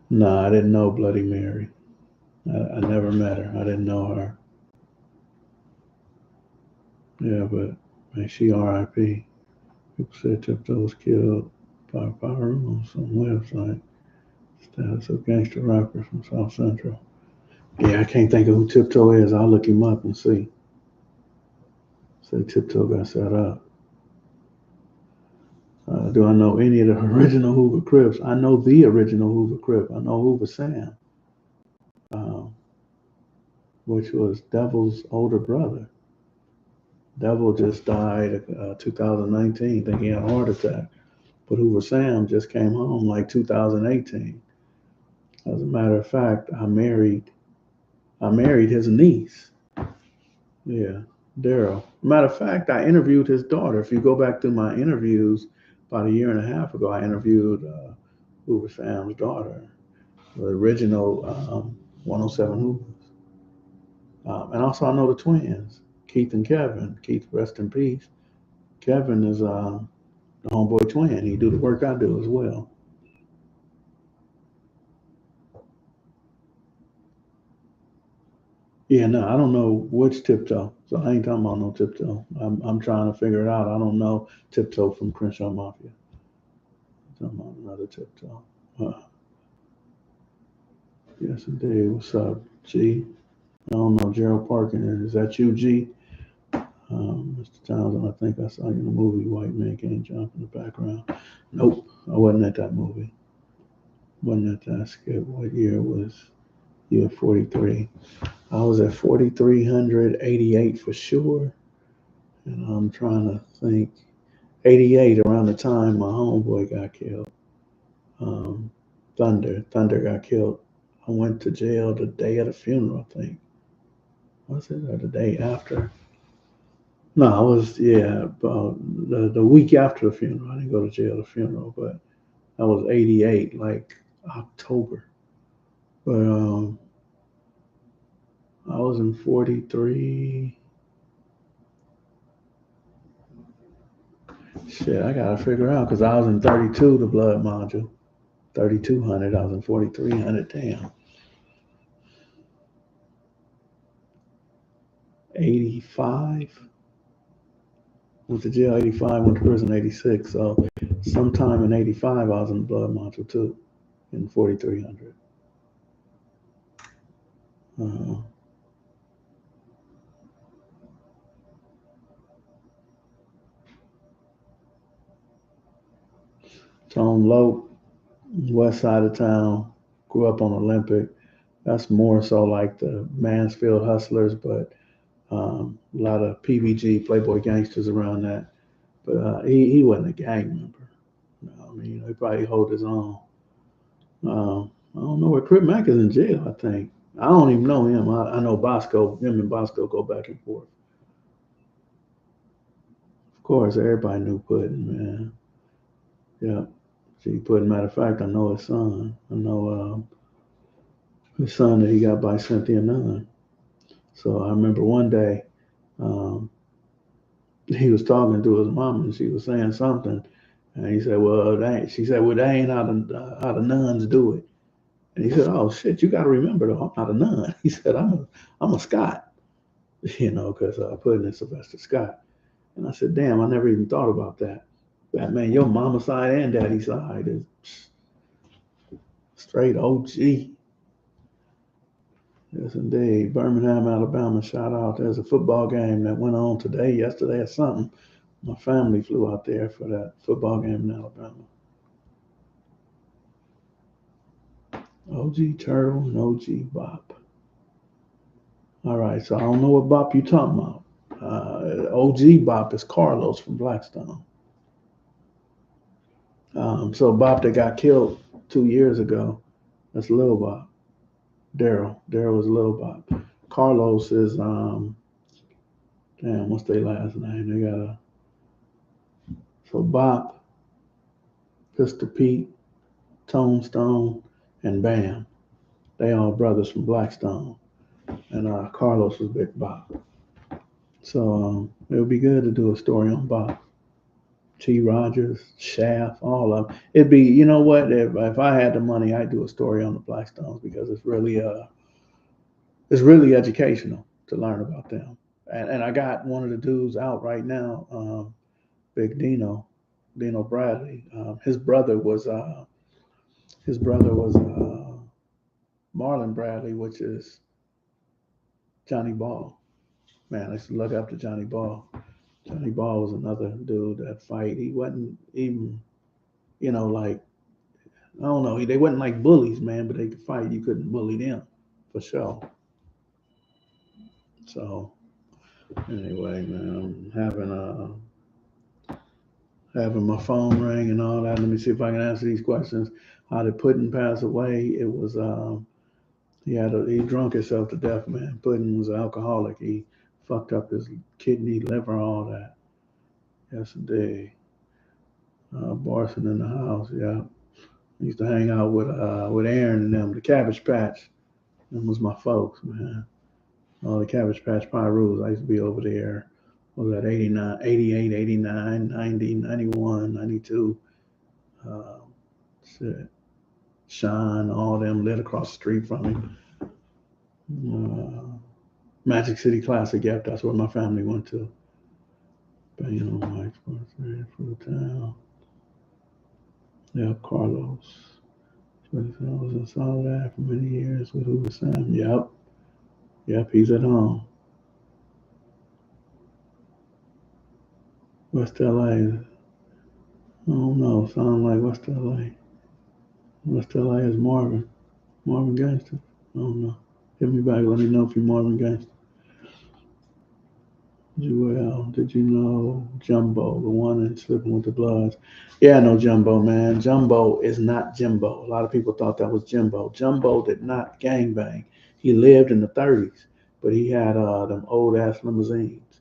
Nah, I didn't know Bloody Mary. I never met her. I didn't know her. Yeah, but May she R.I.P. People said Tiptoe was killed by firearm on some website. Status of gangster rapper from South Central. Yeah, I can't think of who Tiptoe is. I'll look him up and see. Say Tiptoe got set up. Do I know any of the original Hoover Crips? I know the original Hoover Crip. I know Hoover Sam, um, which was Devil's older brother. Devil just died 2019. I think he had a heart attack. But Hoover Sam just came home like 2018. As a matter of fact, I married his niece. Yeah, Daryl. Matter of fact, I interviewed his daughter. If you go back to my interviews about a year and a half ago, I interviewed Hoover Sam's daughter, the original 107 Hoovers. And also, I know the twins, Keith and Kevin. Keith, rest in peace. Kevin is the homeboy twin. He do the work I do as well. Yeah, no, I don't know which Tiptoe. So I ain't talking about no Tiptoe. I'm trying to figure it out. I don't know Tiptoe from Crenshaw Mafia. I'm talking about another Tiptoe. Uh, yes, indeed. What's up, G? I don't know Gerald Parkin. Is that you, G? Mr. Townsend, I think I saw you in the movie White Man Can't Jump in the background. Nope, I wasn't at that movie. Wasn't at that skip. What year was you at 43? I was at 4,388 for sure. And I'm trying to think. 88, around the time my homeboy got killed. Um, Thunder got killed. I went to jail the day of the funeral, I think. Was it or the day after? No, I was, yeah, about the week after the funeral. I didn't go to jail the funeral, but I was 88, like October. But I was in 43. Shit, I gotta figure out because I was in 32, the blood module. 3,200. I was in 4,300. Damn. 85. Went to jail 85. Went to prison 86. So sometime in 85, I was in the blood module too, in 4,300. Uh, Tone Lope, west side of town. Grew up on Olympic. That's more so like the Mansfield Hustlers, but a lot of PBG, Playboy Gangsters around that. But he wasn't a gang member. You know, I mean, he probably hold his own. I don't know where Crip Mac is in jail, I think. I don't even know him. I know Bosco, him and Bosco go back and forth. Of course, everybody knew Puddin', man. Yeah. See, Puddin', matter of fact, I know his son. I know his son that he got by Cynthia Nunn. So I remember one day um, he was talking to his mom and she was saying something. And he said, well, she said, well, that ain't how the nuns do it. And he said, oh, shit, you got to remember, though, I'm not a nun. He said, I'm a Scot, because I put in Sylvester Scott. And I said, damn, I never even thought about that. But man, your mama side and daddy side is straight OG. Yes, indeed. Birmingham, Alabama, shout out. There's a football game that went on today, yesterday, or something. My family flew out there for that football game in Alabama. OG Turtle and OG Bop. All right, so I don't know what Bop you talking about. OG Bop is Carlos from Blackstone. So Bop that got killed 2 years ago, that's Lil Bop. Daryl. Daryl was Lil Bop. Carlos is damn, what's their last name? They got a so Bop, Pistol Pete, Tombstone, and Bam. They all brothers from Blackstone. And Carlos was Big Bop. So it would be good to do a story on Bop. T. Rogers, Shaft, all of them. It'd be, you know what? If I had the money, I'd do a story on the Blackstones because it's really educational to learn about them. And I got one of the dudes out right now, Big Dino Bradley. His brother was Marlon Bradley, which is Johnny Ball. Man, I used to look up to Johnny Ball. Johnny Ball was another dude that fight. He wasn't even, like, I don't know. They wasn't like bullies, man, but they could fight. You couldn't bully them, for sure. So anyway, man, I'm having my phone ring and all that. Let me see if I can answer these questions. How did Puddin pass away? It was he drunk himself to death, man. Puddin was an alcoholic. He fucked up his kidney, liver, all that. Yes, indeed. Barson in the house. Yeah, I used to hang out with Aaron and them. The Cabbage Patch. Them was my folks, man. All the Cabbage Patch Pyrus. I used to be over there. What was that 89, 88, 89, 90, 91, 92. Uh, shit. Sean, all them lived across the street from him. Magic City Classic, yep, that's where my family went to. Mike Sports for the town. Yep, Carlos. I was in Soledad for many years with Hoover Sam. Yep, he's at home. West LA. I don't know, sound like West LA. West LA is Marvin. Marvin Gangster. I don't know. Hit me back, let me know if you're Marvin Gangster. Jewel, did you know Jumbo, the one in Slipping with the Bloods? Yeah, I know Jumbo, man. Jumbo is not Jimbo. A lot of people thought that was Jimbo. Jumbo did not gangbang. He lived in the 30s, but he had them old ass limousines.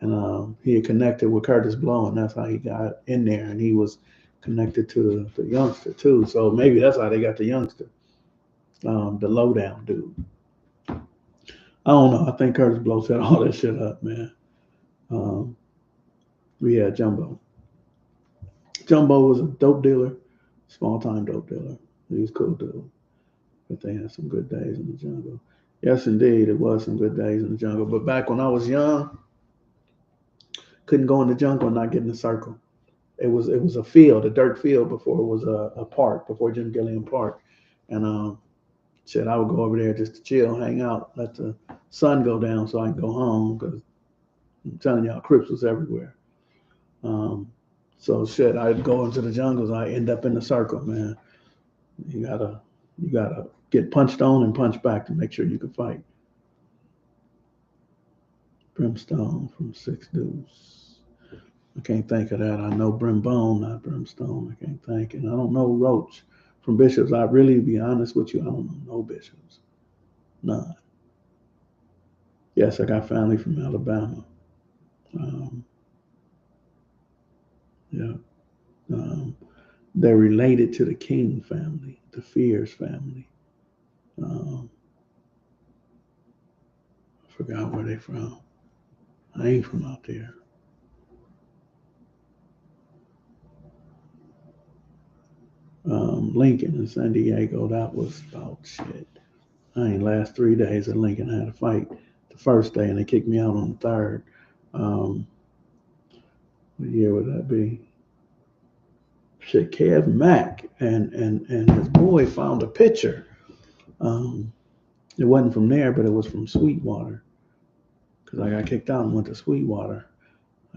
And he had connected with Curtis Blow, and that's how he got in there. And he was connected to the youngster, too. So maybe that's how they got the youngster, the lowdown dude. I don't know. I think Curtis Blow set all that shit up, man. Um, yeah, Jumbo. Jumbo was a dope dealer, small time dope dealer. He was cool dude. But they had some good days in the jungle. Yes, indeed, it was some good days in the jungle. But back when I was young, couldn't go in the jungle and not get in the circle. It was a field, a dirt field before it was a park, before Jim Gilliam Park. And said I would go over there just to chill, hang out, let the sun go down so I can go home because I'm telling y'all, Crips was everywhere. Um, so shit, I'd go into the jungles. I end up in the circle, man. You gotta get punched on and punched back to make sure you can fight. Brimstone from Six Deuce. I can't think of that. I know Brimbone, not Brimstone. I can't think. And I don't know Roach from Bishops. I really, to be honest with you, I don't know no Bishops. None. Yes, I got family from Alabama. Um, yeah. Um, they're related to the King family, the Fears family. Um, I forgot where they from. I ain't from out there. Lincoln in San Diego, that was about shit. I ain't last 3 days at Lincoln. I had a fight the first day and they kicked me out on the third. Um, what year would that be? Shit, Kev Mack and his boy found a picture. Um, it wasn't from there, but it was from Sweetwater because I got kicked out and went to Sweetwater.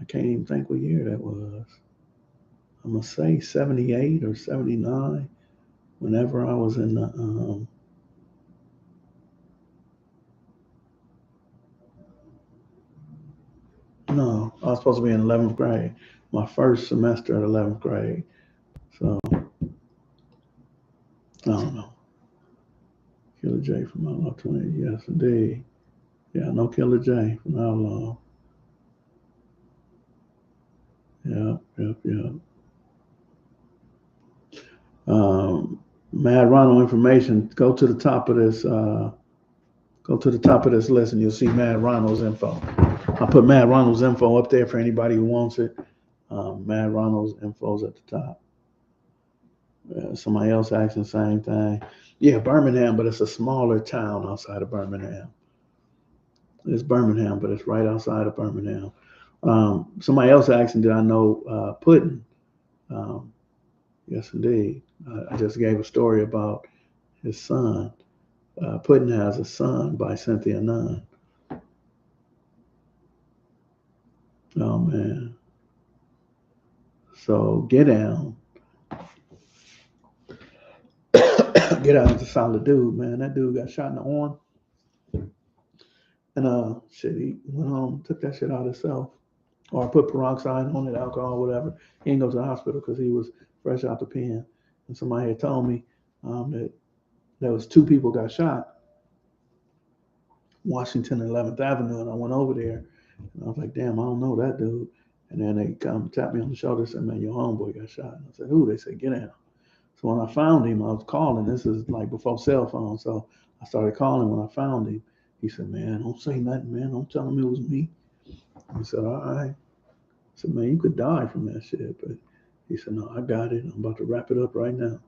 I can't even think what year that was. I'm gonna say 78 or 79. Whenever I was in the no, I was supposed to be in 11th grade. My first semester at 11th grade. So I don't know. Killer J from Outlaw 20. Yes, indeed. Yeah, no Killer J from Outlaw. Yeah. Mad Ronald information. Go to the top of this list, and you'll see Mad Ronald's info. I put Mad Ronald's info up there for anybody who wants it. Mad Ronald's info's at the top. Somebody else asking the same thing. Yeah, Birmingham, but it's a smaller town outside of Birmingham. It's Birmingham, but it's right outside of Birmingham. Somebody else asked me, did I know Puddin? Um, yes, indeed. I just gave a story about his son. Puddin has a son by Cynthia Nunn. Oh man. So Get Down. Get Down's a solid dude, man. That dude got shot in the arm. And shit, he went home, took that shit out himself. Or put peroxide on it, alcohol, whatever. He didn't go to the hospital because he was fresh out the pen. And somebody had told me that there was two people got shot, Washington and 11th Avenue, and I went over there, and I was like, damn, I don't know that dude. And then they come tap me on the shoulder and said, man, your homeboy got shot. And I said, who? They said, Get Down. So when I found him, I was calling. This is like before cell phone. So I started calling when I found him. He said, man, don't say nothing, man. Don't tell him it was me. He said, all right. I said, man, you could die from that shit. But he said, no, I got it. I'm about to wrap it up right now.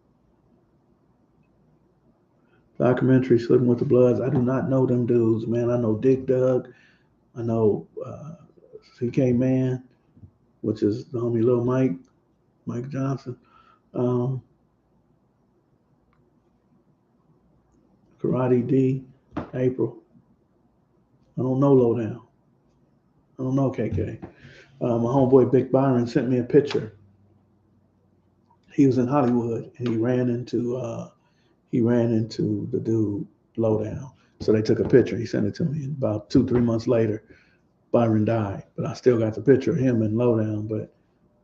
Documentary, Slipping with the Bloods. I do not know them dudes, man. I know Dick Doug. I know CK Man, which is the homie Lil Mike Johnson. Um, Karate D, April. I don't know Lowdown. I don't know KK. My homeboy Big Byron sent me a picture. He was in Hollywood and he ran into the dude Lowdown. So they took a picture. He sent it to me. About 2-3 months later, Byron died, but I still got the picture of him in Lowdown. But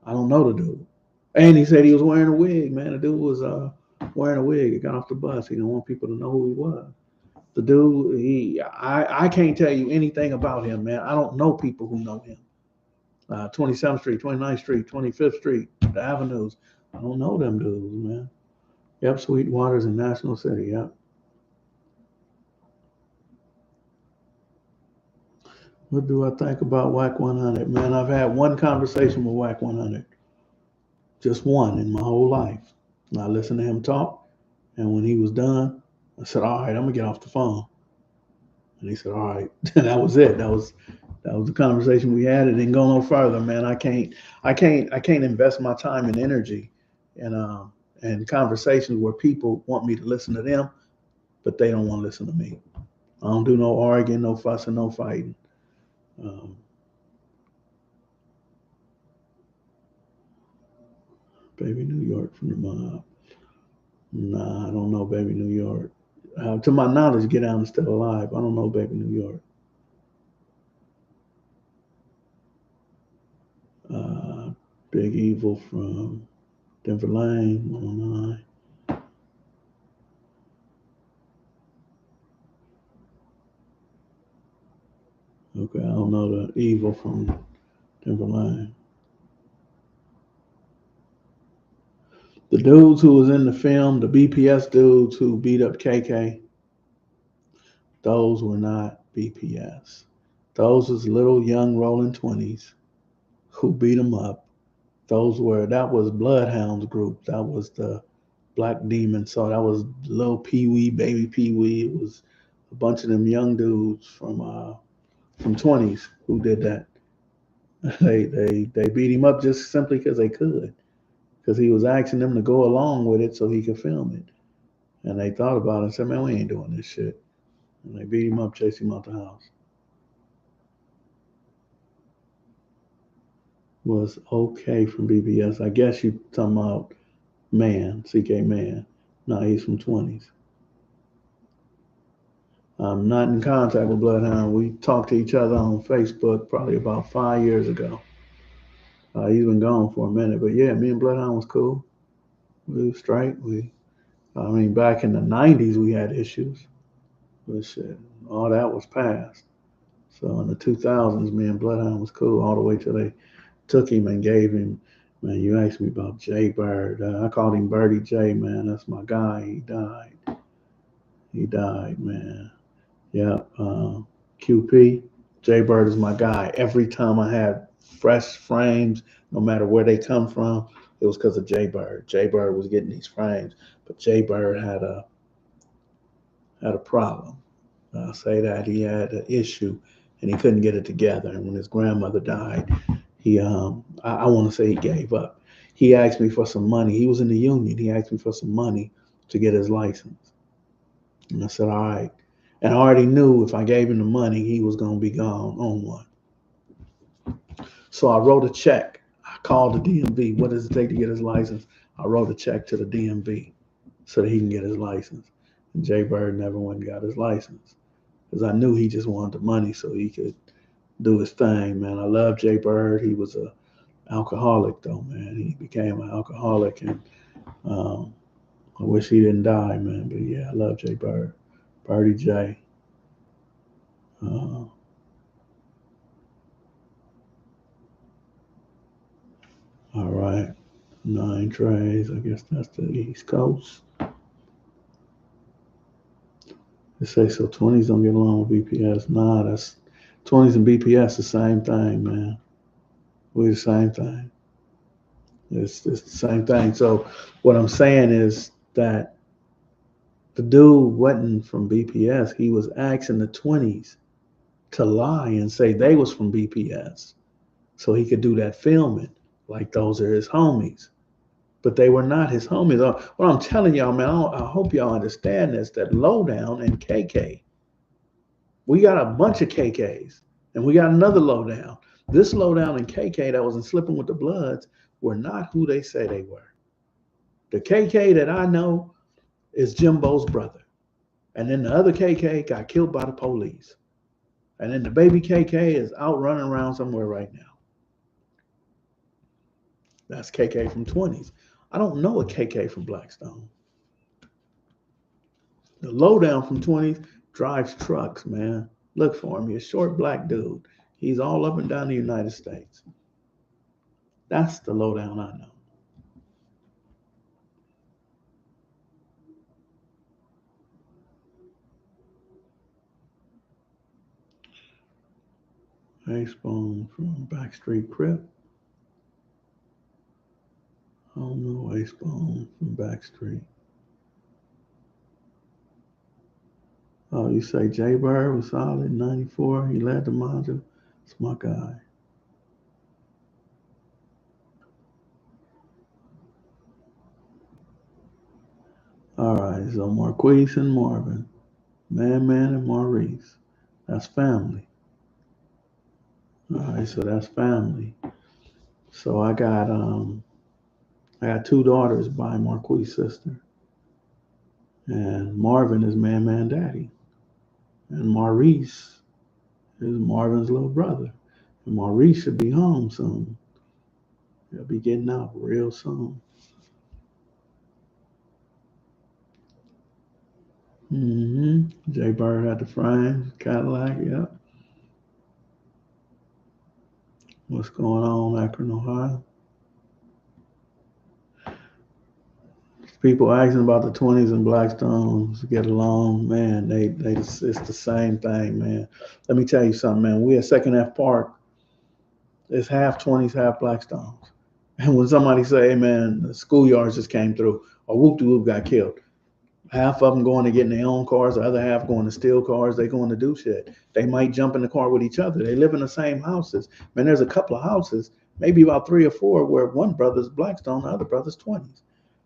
I don't know the dude. And he said he was wearing a wig. Man, the dude was wearing a wig. He got off the bus. He didn't want people to know who he was. The dude, I can't tell you anything about him, man. I don't know people who know him. 27th Street, 29th Street, 25th Street, the avenues. I don't know them dudes, man. Yep, Sweetwater's in National City. Yep. What do I think about Whack 100? Man, I've had one conversation with Whack 100, just one in my whole life. And I listened to him talk, and when he was done, I said, "All right, I'm gonna get off the phone." And he said, "All right." And that was it. That was the conversation we had. It didn't go no further, man. I can't invest my time and energy in conversations where people want me to listen to them, but they don't want to listen to me. I don't do no arguing, no fussing, no fighting. Um, Baby New York from the mob. Nah, I don't know Baby New York. To my knowledge, Get Down is still alive. I don't know Baby New York. Uh, Big Evil from Denver Lane, 109. Okay, I don't know the Evil from Denver Lane. The dudes who was in the film, the BPS dudes who beat up KK, those were not BPS. Those was little young rolling 20s who beat them up. That was Bloodhounds group. That was the Black Demon. So that was little Pee Wee, baby Pee Wee. It was a bunch of them young dudes from 20s who did that. They beat him up just simply because they could, because he was asking them to go along with it so he could film it. And they thought about it and said, "Man, we ain't doing this shit." And they beat him up, chased him out the house. Was okay from BBS. I guess you talking about Man, CK Man. No, he's from 20s. I'm not in contact with Bloodhound. We talked to each other on Facebook probably about 5 years ago. He's been gone for a minute, but yeah, me and Bloodhound was cool. We was straight. I mean, back in the '90s we had issues, but shit, all that was past. So in the 2000s, me and Bloodhound was cool all the way till they took him and gave him. Man, you asked me about Jay Bird. I called him Birdie J. Man, that's my guy. He died. He died, man. Yeah, QP. Jay Bird is my guy. Every time I had fresh frames, no matter where they come from, it was because of Jay Bird. Jay Bird was getting these frames, but Jay Bird had a problem. I'll say that he had an issue. and he couldn't get it together. And when his grandmother died, I want to say he gave up. He asked me for some money. He was in the union. He asked me for some money to get his license. And I said, all right. And I already knew if I gave him the money, he was going to be gone on one. So I wrote a check. I called the DMV. What does it take to get his license? I wrote a check to the DMV so that he can get his license. And Jay Bird never went and got his license because I knew he just wanted the money so he could do his thing, man. I love Jay Bird. He was a alcoholic though, man. He became an alcoholic, and um, I wish he didn't die, man. But yeah, I love Jay Bird, Birdie J. Uh, all right, 9 trays. I guess that's the East Coast. They say so. 20s don't get along with BPS. Nah, that's 20s and BPS the same thing, man. We the same thing. It's the same thing. So what I'm saying is that the dude wasn't from BPS. He was asking the 20s to lie and say they was from BPS so he could do that filming like those are his homies. But they were not his homies. What I'm telling y'all, man, I hope y'all understand this, that Lowdown and KK, we got a bunch of KKs and we got another Lowdown. This Lowdown and KK that was in Slipping with the Bloods were not who they say they were. The KK that I know is Jimbo's brother. And then the other KK got killed by the police. And then the baby KK is out running around somewhere right now. That's KK from 20s. I don't know a KK from Blackstone. The Lowdown from 20s drives trucks, man. Look for him. He's a short black dude. He's all up and down the United States. That's the Lowdown I know. Ace-Bone from Backstreet Crip. I don't know Ace-Bone from Backstreet. Oh, you say Jay Bird was solid in 94. He led the module. It's my guy. All right, so Marquise and Marvin. Man and Maurice. That's family. All right, so that's family. So I got 2 daughters by Marquise's sister. And Marvin is Man Daddy. And Maurice is Marvin's little brother. And Maurice should be home soon. He'll be getting out real soon. Jay Bird had the frame, Cadillac, yep. What's going on, Akron, Ohio? People asking about the 20s and Blackstones get along, man. It's the same thing, man. Let me tell you something, man. We at Second F Park, it's half 20s, half Blackstones. And when somebody say, hey, man, the schoolyards just came through, or whoop de whoop got killed, half of them going to get in their own cars, the other half going to steal cars. They going to do shit. They might jump in the car with each other. They live in the same houses. Man, there's a couple of houses, maybe about 3 or 4, where one brother's Blackstone, the other brother's 20s.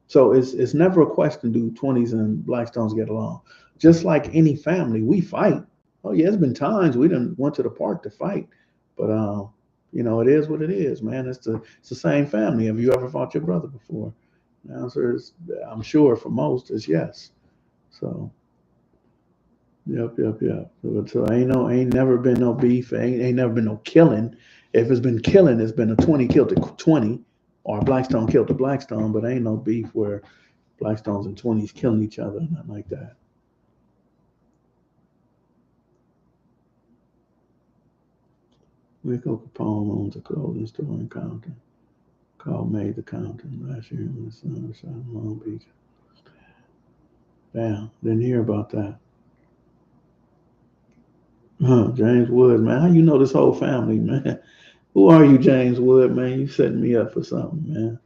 So it's never a question, do 20s and Blackstones get along? Just like any family, we fight. Oh yeah, there's been times we done went to the park to fight, but it is what it is, man. It's the same family. Have you ever fought your brother before? The answer is, I'm sure for most, is yes. So, yep. So ain't never been no beef. Ain't never been no killing. If it's been killing, it's been a 20 killed to 20, or a Blackstone killed to Blackstone. But ain't no beef where Blackstones and 20s killing each other, nothing like that. Rico Capone owns a clothing store in Compton called Made the Compton last year in the sun shot in Long Beach. Damn, didn't hear about that. James Wood, man. How you know this whole family, man? Who are you, James Wood, man? You setting me up for something, man.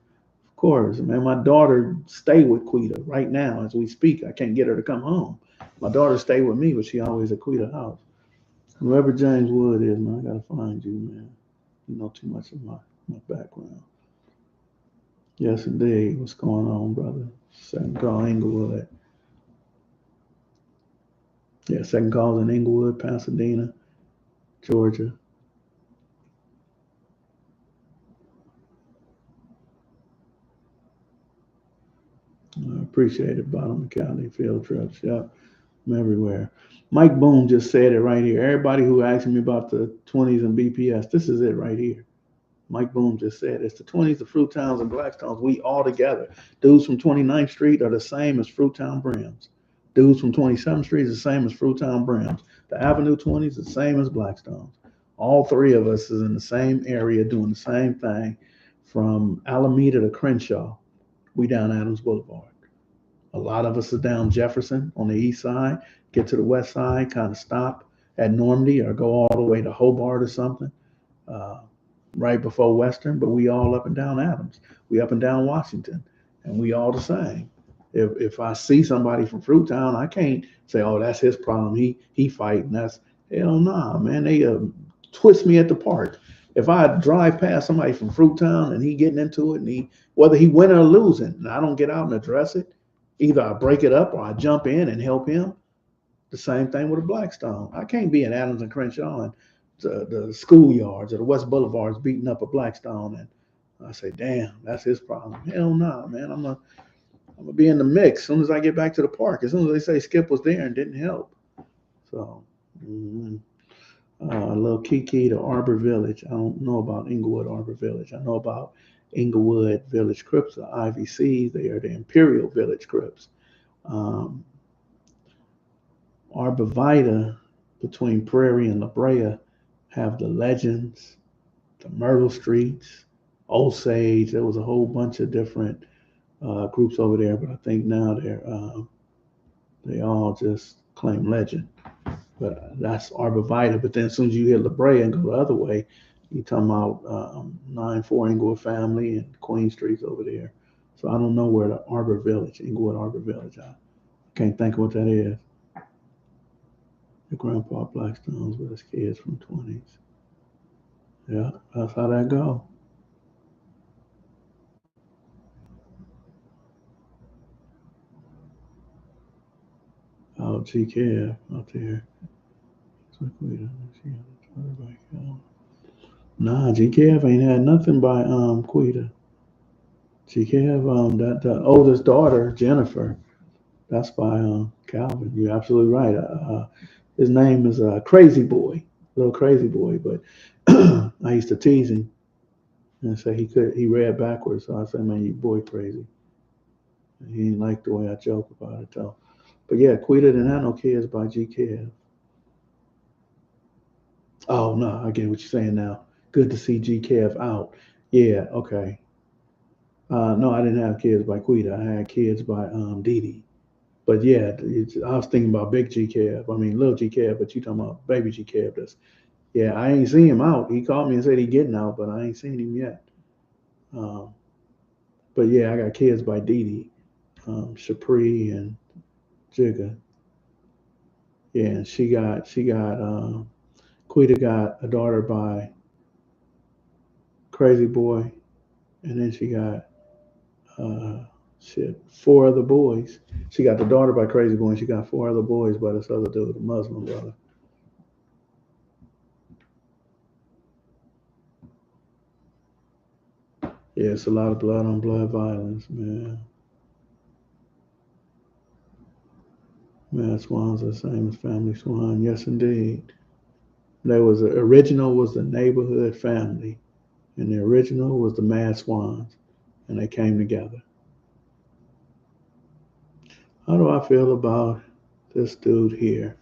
Of course, man. My daughter stay with Quita right now as we speak. I can't get her to come home. My daughter stay with me, but she always at Quita house. Whoever James Wood is, man, I gotta find you, man. You know too much of my background. Yes, indeed. What's going on, brother? Second call, Inglewood. Yeah, second call in Inglewood, Pasadena, Georgia. I appreciate it. Bottom County field trips. Yep, I'm everywhere. Mike Boone just said it right here. Everybody who asked me about the 20s and BPS, this is it right here. Mike Boone just said it's the 20s, the Fruit Towns and Blackstones. We all together. Dudes from 29th Street are the same as Fruittown Brims. Dudes from 27th Street is the same as Fruittown Brims. The Avenue 20s is the same as Blackstones. All three of us is in the same area doing the same thing from Alameda to Crenshaw. We down Adams Boulevard. A lot of us are down Jefferson on the east side, get to the west side, kind of stop at Normandy or go all the way to Hobart or something, uh, right before Western. But we all up and down Adams. We up and down Washington, and we all the same. If I see somebody from Fruittown, I can't say, "Oh, that's his problem. He fighting." That's hell nah, man. They twist me at the park. If I drive past somebody from Fruittown and he getting into it, and he whether he winning or losing, and I don't get out and address it, either I break it up or I jump in and help him. The same thing with a Blackstone. I can't be in Adams and Crenshaw and the schoolyards or the West Boulevards beating up a Blackstone, and I say, "Damn, that's his problem." Hell no, nah, man. I'm gonna be in the mix as soon as I get back to the park. As soon as they say Skip was there and didn't help. So, mm-hmm. A little Kiki to Arbor Village. I don't know about Inglewood Arbor Village. I know about Inglewood Village Crips, the IVCs. They are the Imperial Village Crips. Um, Arborvita between Prairie and La Brea have the Legends, the Myrtle Streets, Osage. There was a whole bunch of different groups over there, but I think now they all just claim Legend. But that's Arborvita. But then as soon as you hit La Brea and go the other way, you talking about 9-4 Inglewood Family and Queen Street's over there. So I don't know where the Arbor Village, Inglewood Arbor Village. I can't think of what that is. Your grandpa Blackstones with his kids from 20s. Yeah, that's how that go. Out GK out there. Nah, GKF ain't had nothing by Quita. GKF that the oldest daughter Jennifer. That's by Calvin. You're absolutely right. His name is Crazy Boy, little Crazy Boy. But I used to tease him and say he read backwards. So I said, "Man, you boy crazy." And he didn't like the way I joke about it though. But yeah, Quita didn't have no kids by GKF. Oh no, I get what you're saying now. Good to see GKF out. Yeah, okay. No, I didn't have kids by Quita. I had kids by Dee Dee. But yeah, I was thinking about big GKF. I mean, little GKF, but you talking about baby GKF. That's yeah. I ain't seen him out. He called me and said he getting out, but I ain't seen him yet. Um, but yeah, I got kids by Dee Dee, Shapri and Jigga. Yeah, and she got Quita got a daughter by Crazy Boy, and then she got uh, shit, four other boys. She got the daughter by Crazy Boy, and she got four other boys by this other dude, the Muslim brother. Yeah, it's a lot of blood on blood violence, man. Man, swans are the same as family swan. Yes, indeed. There was the original was the neighborhood family, and the original was the Mad Swans, and they came together. How do I feel about this dude here?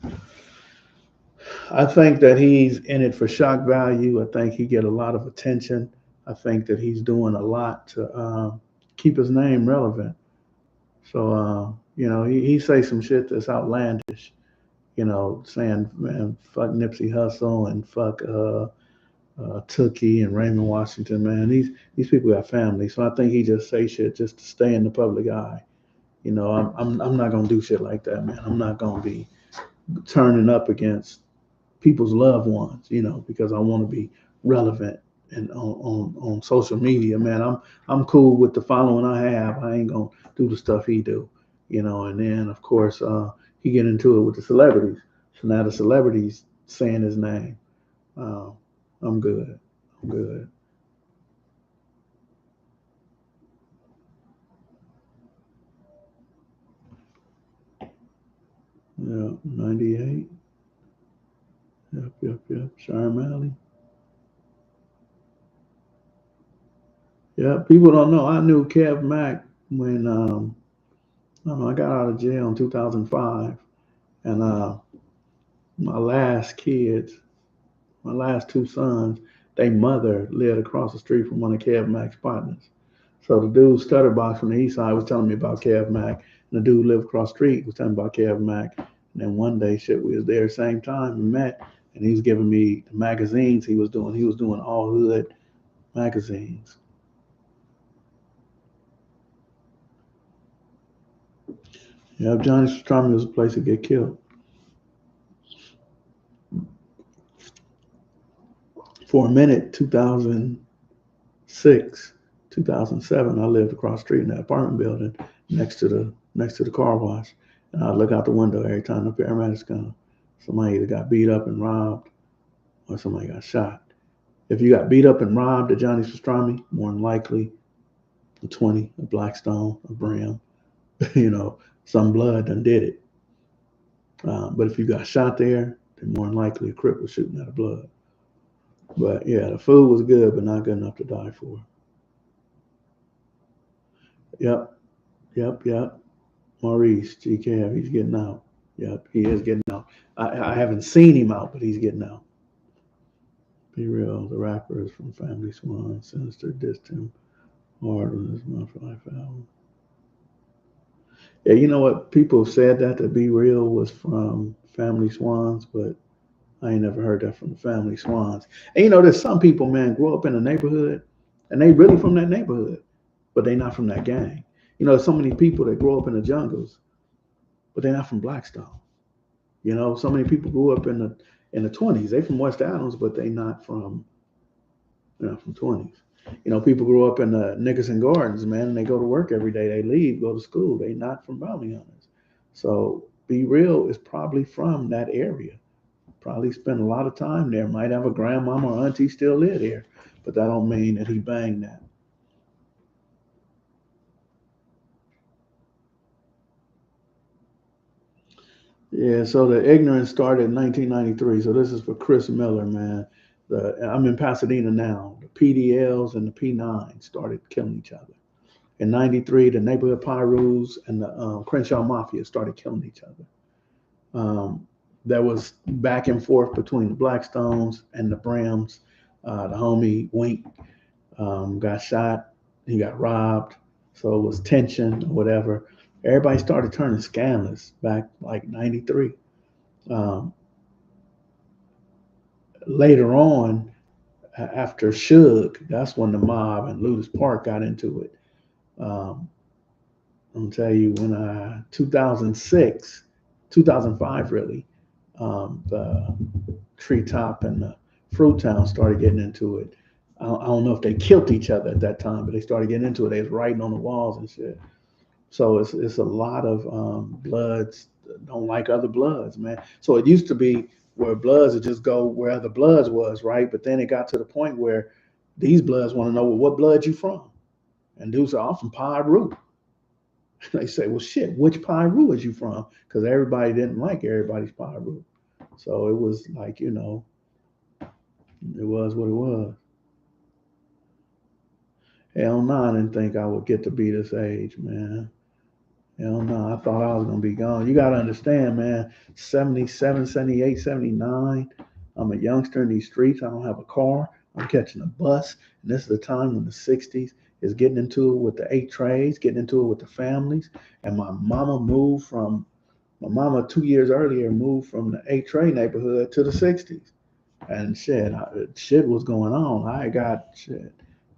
I think that he's in it for shock value. I think he get a lot of attention. I think that he's doing a lot to keep his name relevant. So he say some shit that's outlandish. Saying man, fuck Nipsey Hussle and fuck Tookie and Raymond Washington. Man, these people got families, so I think he just say shit just to stay in the public eye. I'm not gonna do shit like that, man. I'm not gonna be turning up against people's loved ones, because I want to be relevant and on social media, man. I'm cool with the following I have. I ain't gonna do the stuff he do, and then of course he get into it with the celebrities. So now the celebrities saying his name. Uh, I'm good. I'm good. Yeah, 98. Yep, yep, yep. Sharm Alley. Yeah, people don't know. I knew Kev Mack when I don't know, I got out of jail in 2005, and my last kids, my last two sons, their mother lived across the street from one of Kev Mack's partners. So the dude Stutterbox from the east side was telling me about Kev Mack, and the dude lived across the street was telling me about Kev Mack. And then one day, shit, we was there same time we met, and he was giving me the magazines he was doing. He was doing all hood magazines. Yeah, Johnny Strummy was a place to get killed. For a minute, 2006, 2007, I lived across the street in that apartment building next to the car wash. And I look out the window every time the paramedics come. Somebody either got beat up and robbed or somebody got shot. If you got beat up and robbed at Johnny's Pastrami, more than likely a 20, a Blackstone, a Brim, you know, some blood done did it. But if you got shot there, then more than likely a crip was shooting out of blood. But yeah, the food was good, but not good enough to die for. Yep, yep, yep. Maurice, GK, he's getting out. Yep, he is getting out. I haven't seen him out, but he's getting out. Be real, the rapper is from Family Swan, Sinister dissed him hard on his Month Life album. Yeah, you know what? People have said that Be Real was from Family Swans, but I ain't never heard that from the Family Swans. And there's some people, man, grow up in a neighborhood and they really from that neighborhood, but they not from that gang. So many people that grow up in the jungles, but they're not from Blackstone. So many people grew up in the 20s. They from West Adams, but they not from 20s. People grew up in the Nickerson Gardens, man, and they go to work every day. They leave, go to school. They not from Bounty Hunters. So Be Real is probably from that area. Probably spent a lot of time there. Might have a grandmama or auntie still live there, but that don't mean that he banged that. Yeah, so the ignorance started in 1993. So this is for Chris Miller, man. I'm in Pasadena now. The PDLs and the P9 started killing each other. In 93, the neighborhood Pyrus and the Crenshaw Mafia started killing each other. There was back and forth between the Blackstones and the Brims. The homie Wink got shot. He got robbed. So it was tension or whatever. Everybody started turning scandalous back like 93. Um, Later on, after Suge, that's when the mob and Ludus Park got into it. Um, I'm gonna tell you when 2006, 2005 really, the Treetop and the Fruit Town started getting into it. I don't know if they killed each other at that time, but they started getting into it. They was writing on the walls and shit. So it's a lot of bloods that don't like other bloods, man. So it used to be where bloods would just go where other bloods was, right? But then it got to the point where these bloods want to know, well, what blood you from? And dudes are, I'm from Pyru. They say, well, shit, which Pyru is you from? Because everybody didn't like everybody's Pyru. So it was like, it was what it was. Hell no, I didn't think I would get to be this age, man. Hell no, I thought I was going to be gone. You got to understand, man, 77, 78, 79. I'm a youngster in these streets. I don't have a car. I'm catching a bus. And this is the time when the 60s is getting into it with the eight trades, getting into it with the families. And my mama 2 years earlier moved from the eight trade neighborhood to the 60s. And shit was going on. I got shit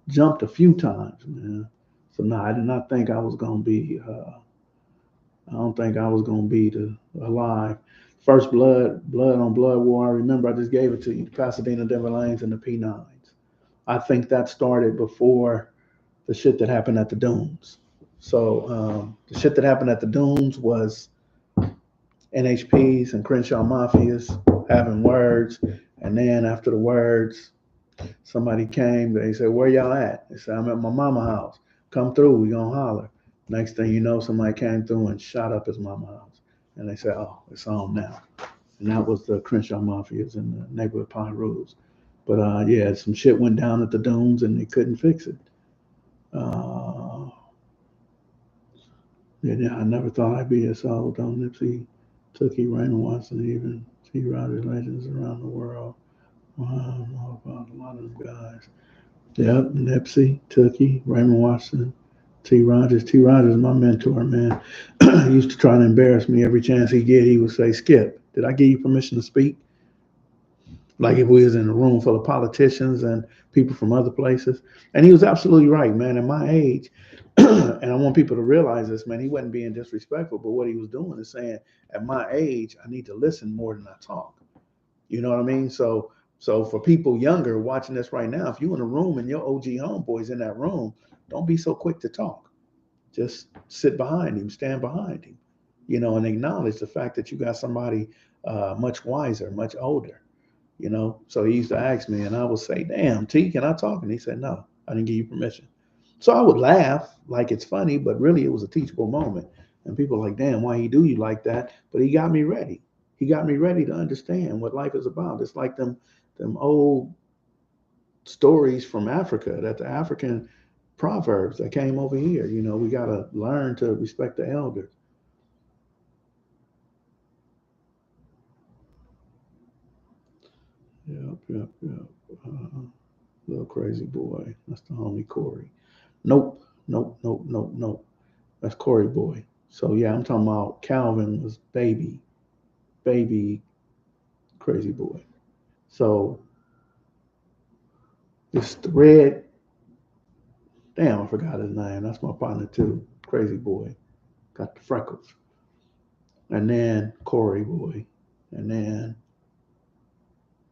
jumped a few times, man. So no, I did not think I was gonna be. I don't think I was gonna be alive. First blood on blood war. I remember I just gave it to you. Pasadena, Denver Lanes, and the P9s. I think that started before the shit that happened at the Dunes. So the shit that happened at the Dunes was NHPs and Crenshaw Mafias having words, and then after the words, somebody came. They said, "Where y'all at?" They said, "I'm at my mama house. Come through. We gonna holler." Next thing you know, somebody came through and shot up his mama house, and they said, "Oh, it's on now." And that was the Crenshaw Mafias and the neighborhood Rules. But yeah, some shit went down at the Dunes, and they couldn't fix it. Uh, yeah, I never thought I'd be as old on Nipsey, Tookie, Raymond Watson, even T. Rogers, legends around the world. Well, I don't know about a lot of them guys. Yep, Nipsey, Tookie, Raymond Watson, T. Rogers. T. Rogers is my mentor, man. He used to try to embarrass me every chance he get. He would say, "Skip, did I give you permission to speak?" Like if we was in a room full of politicians and people from other places. And he was absolutely right, man. At my age, and I want people to realize this, man, he wasn't being disrespectful, but what he was doing is saying, at my age, I need to listen more than I talk. You know what I mean? So for people younger watching this right now, if you in a room and your OG homeboy's in that room, don't be so quick to talk. Just sit behind him, stand behind him, and acknowledge the fact that you got somebody much wiser, much older. So he used to ask me, and I would say, "Damn, T, can I talk?" And he said, "No, I didn't give you permission." So I would laugh like it's funny, but really it was a teachable moment. And people are like, "Damn, why he do you like that?" But he got me ready. He got me ready to understand what life is about. It's like them old stories from Africa, that the African proverbs that came over here. We gotta learn to respect the elders. Yep, yep, yep. Little crazy boy. That's the homie Corey. Nope, nope, nope, nope, nope. That's Corey boy. So yeah, I'm talking about Calvin was baby crazy boy. So this red, damn, I forgot his name. That's my partner too. Crazy boy. Got the freckles. And then Corey boy. And then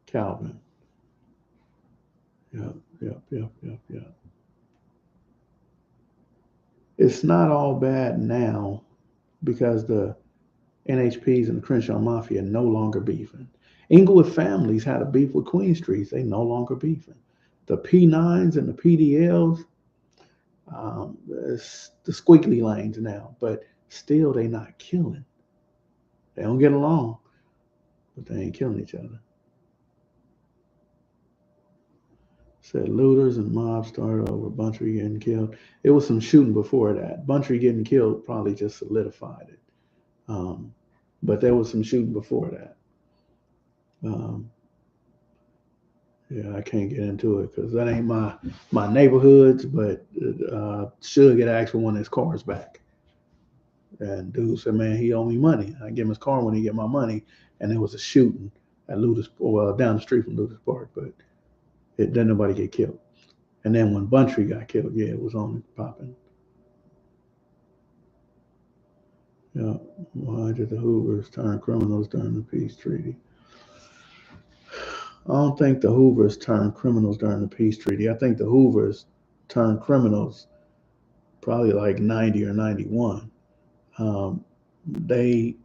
Calvin. Yep, yep, yep, yep, yep. It's not all bad now because the NHPs and the Crenshaw Mafia are no longer beefing. Inglewood families had a beef with Queen Street. They no longer beefing. The P9s and the PDLs, it's the squiggly lanes now, but still they not killing. They don't get along, but they ain't killing each other. Said looters and mobs started over Buntry getting killed. It was some shooting before that. Buntry getting killed probably just solidified it. Um, but there was some shooting before that. Um, Yeah, I can't get into it because that ain't my neighborhoods. But should get asked for one of his cars back. And dude said, "Man, he owe me money." I give him his car when he get my money, and there was a shooting at Luda's, well, down the street from Luda's Park, but it didn't nobody get killed. And then when Buntry got killed, yeah, it was on popping. Yeah, why did the Hoovers turn criminals during the peace treaty? I don't think the Hoovers turned criminals during the peace treaty. I think the Hoovers turned criminals probably like 90 or 91. They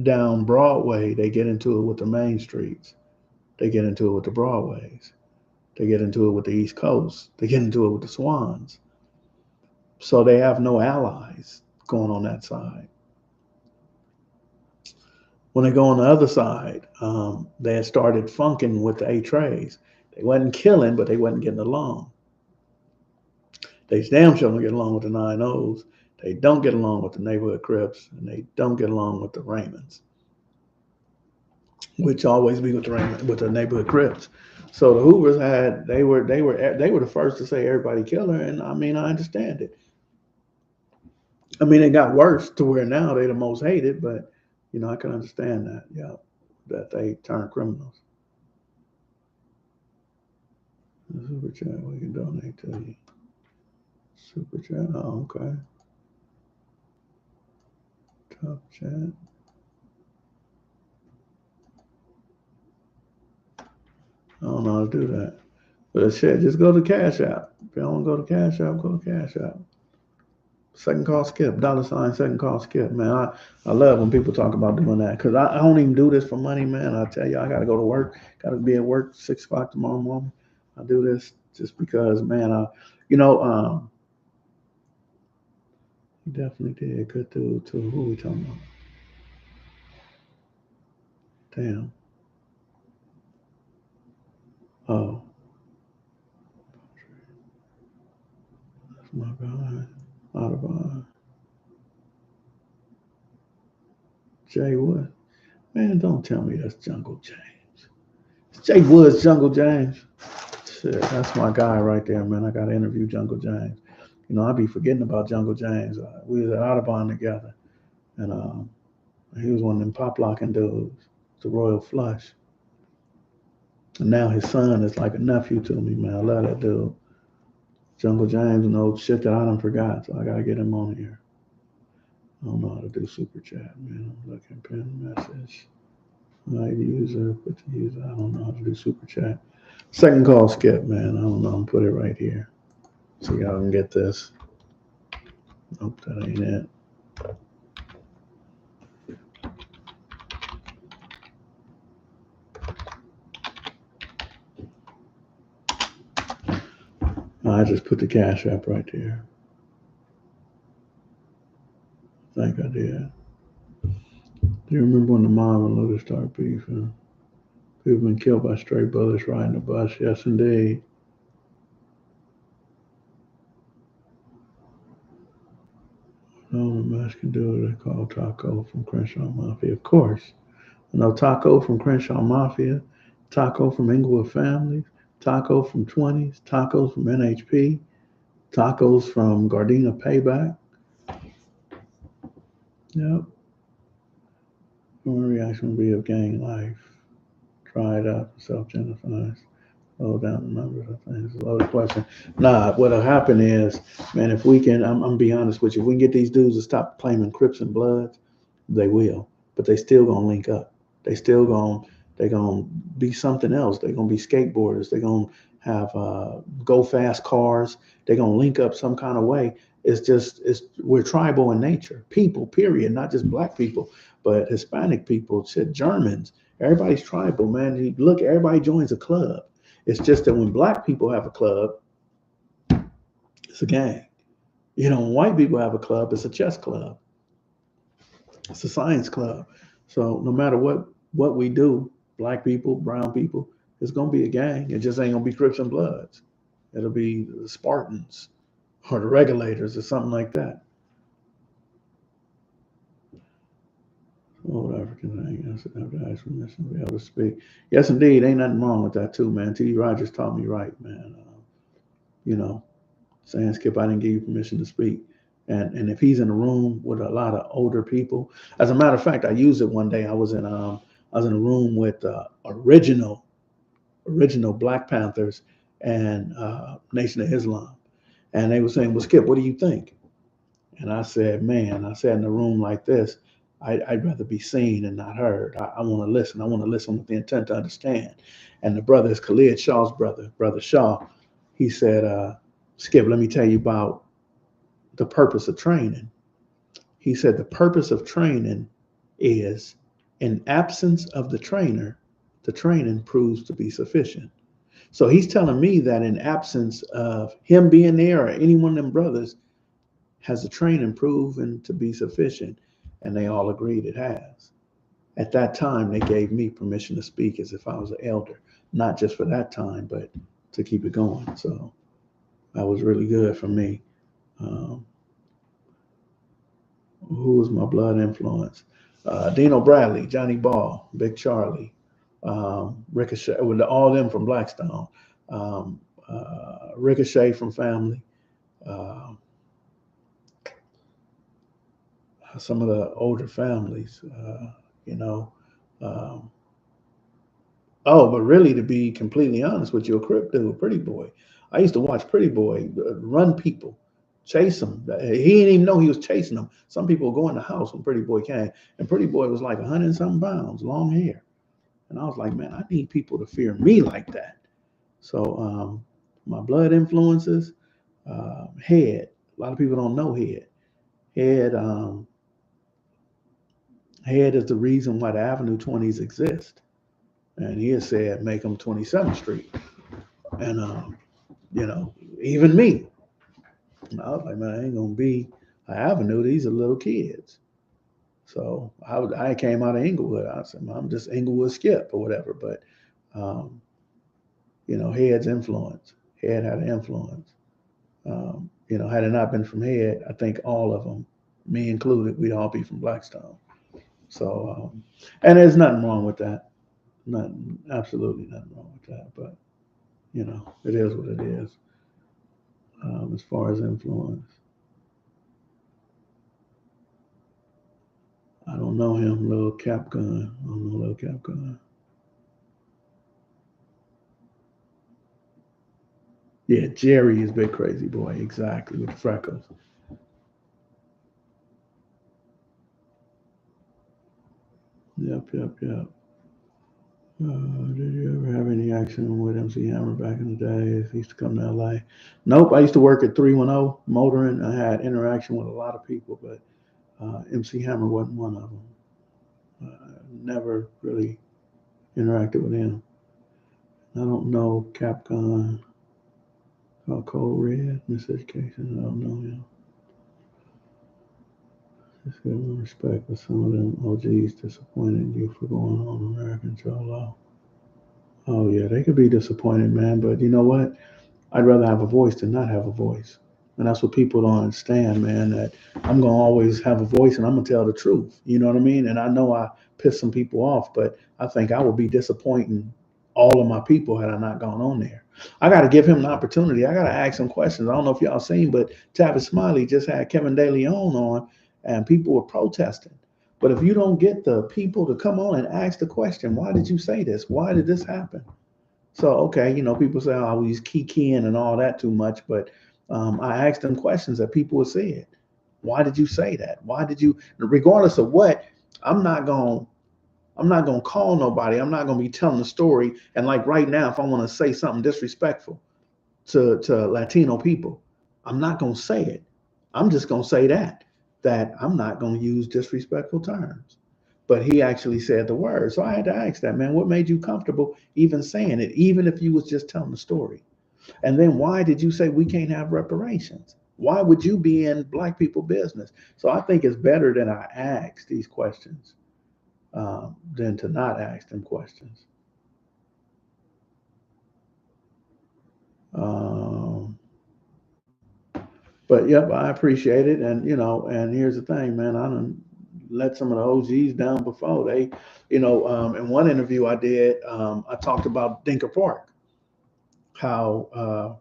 down Broadway, they get into it with the main streets. They get into it with the Broadways. They get into it with the East Coast. They get into it with the Swans. So they have no allies going on that side. When they go on the other side, they had started funking with the A trays. They wasn't killing, but they wasn't getting along. They damn sure don't get along with the 9-0s. They don't get along with the neighborhood Crips, and they don't get along with the Raymonds, which always be with the neighborhood Crips. So the Hoovers they were the first to say everybody kill her, and I mean I understand it. I mean it got worse to where now they the most hated, but I can understand that. Yeah, that they turn criminals. Super chat, we can donate to you. Super chat, oh, okay. Top chat. I don't know how to do that. But shit, just go to Cash App. If you don't go to Cash App, go to Cash App. Second call skip, dollar sign, second call skip, man. I love when people talk about doing that because I don't even do this for money, man. I tell you, I got to go to work, got to be at work 6 o'clock tomorrow morning. I do this just because, man, you know, he definitely did. Good dude, too. Who we talking about? Damn. Oh, that's my guy. Audubon. Jay Wood. Man, don't tell me that's Jungle James. It's Jay Woods, Jungle James. Shit, that's my guy right there, man. I got to interview Jungle James. I be forgetting about Jungle James. We was at Audubon together, and he was one of them pop locking dudes, the Royal Flush. And now his son is like a nephew to me, man. I love that dude. Jungle James and old shit that I done forgot, so I gotta get him on here. I don't know how to do super chat, man. I'm looking pin message. Like user, put the user. I don't know how to do super chat. Second call skip, man. I don't know. I'm put it right here. So y'all can get this. Nope, that ain't it. I just put the cash app right there. I think I did. Do you remember when the mob and Luther started beefing? People been killed by stray bullets riding the bus. Yes, indeed. No, the Mexican dude they call Taco from Crenshaw Mafia. Of course. I know Taco from Crenshaw Mafia, Taco from Inglewood Families, Taco from 20s, Tacos from NHP, Tacos from Gardena Payback. Yep. Human reaction would be of gang life. Try it up, self genocides. Slow down the numbers of things. A loaded question. Nah, what'll happen is, man, if we can, I'm gonna be honest with you, if we can get these dudes to stop claiming Crips and Bloods, they will. But they still gonna link up. They still gonna be something else. They're gonna be skateboarders. They're gonna have go fast cars. They're gonna link up some kind of way. It's we're tribal in nature. People, period, not just black people, but Hispanic people, shit, Germans. Everybody's tribal, man. Look, everybody joins a club. It's just that when black people have a club, it's a gang. When white people have a club, it's a chess club. It's a science club. So no matter what we do, black people, brown people, it's gonna be a gang. It just ain't gonna be Crips and Bloods. It'll be the Spartans or the Regulators or something like that. Old African thing. Yes, guys from this be able to speak. Yes, indeed. Ain't nothing wrong with that too, man. T. Rogers taught me right, man. You know, saying Skip, I didn't give you permission to speak. And if he's in a room with a lot of older people, as a matter of fact, I used it one day. I was in a room with original Black Panthers and Nation of Islam, and they were saying, "Well, Skip, what do you think?" And I said, "Man, I said in a room like this, I'd rather be seen and not heard. I want to listen. I want to listen with the intent to understand." And the brother is Khalid Shaw's brother, Brother Shaw. He said, "Skip, let me tell you about the purpose of training." He said the purpose of training is in absence of the training proves to be sufficient. So he's telling me that in absence of him being there or any one of them brothers, has the training proven to be sufficient? And they all agreed it has. At that time, they gave me permission to speak as if I was an elder, not just for that time, but to keep it going. So that was really good for me. Um, who was my blood influence? Dino Bradley, Johnny Ball, Big Charlie, Ricochet, with all them from Blackstone, Ricochet from Family, uh, some of the older families, you know. Um, oh, but really, to be completely honest with you, a Crip dude, Pretty Boy. I used to watch Pretty Boy run people, chase them. He didn't even know he was chasing them. Some people would go in the house when Pretty Boy came, and Pretty Boy was like 100 and something pounds, long hair. And I was like, man, I need people to fear me like that. So my blood influences, head. A lot of people don't know head. Head, head is the reason why the Avenue 20s exist. And he has said, make them 27th Street. And, even me, I was like, man, I ain't going to be an Avenue. These are little kids. So I came out of Inglewood. I said, I'm just Inglewood Skipp or whatever. But, um, Head's influence. Head had an influence. Had it not been from Head, I think all of them, me included, we'd all be from Blackstone. So, and there's nothing wrong with that. Nothing, absolutely nothing wrong with that. But, it is what it is as far as influence. I don't know him, Lil Cap Gun. I don't know Lil Cap Gun. Yeah, Jerry is Big Crazy Boy, exactly, with the freckles. Yep, yep, yep. Did you ever have any action with MC Hammer back in the days? He used to come to LA. Nope, I used to work at 310 motoring. I had interaction with a lot of people, but MC Hammer wasn't one of them. Never really interacted with him. I don't know Capcom, Cold Red, Miseducation. I don't know him. Just give them respect, but some of them OGs disappointed you for going on American Cholo. Oh yeah, they could be disappointed, man. But you know what? I'd rather have a voice than not have a voice. And that's what people don't understand, man, that I'm going to always have a voice and I'm going to tell the truth. You know what I mean? And I know I piss some people off, but I think I would be disappointing all of my people had I not gone on there. I got to give him an opportunity. I got to ask him questions. I don't know if y'all seen, but Tavis Smiley just had Kevin De Leon on and people were protesting. But if you don't get the people to come on and ask the question, why did you say this? Why did this happen? So, okay, people say, oh, we use keying and all that too much, but I asked them questions that people would say it. Why did you say that? Why did you, regardless of what, I'm not going I'm not going to call nobody. I'm not going to be telling the story. And like right now, if I want to say something disrespectful to Latino people, I'm not going to say it. I'm just going to say that I'm not going to use disrespectful terms. But he actually said the word. So I had to ask that, man, what made you comfortable even saying it, even if you was just telling the story? And then why did you say we can't have reparations? Why would you be in black people business? So I think it's better that I ask these questions than to not ask them questions. Um, but yep, I appreciate it. And and here's the thing, man, I done let some of the OGs down before. They, in one interview I did, I talked about Dinker Park, how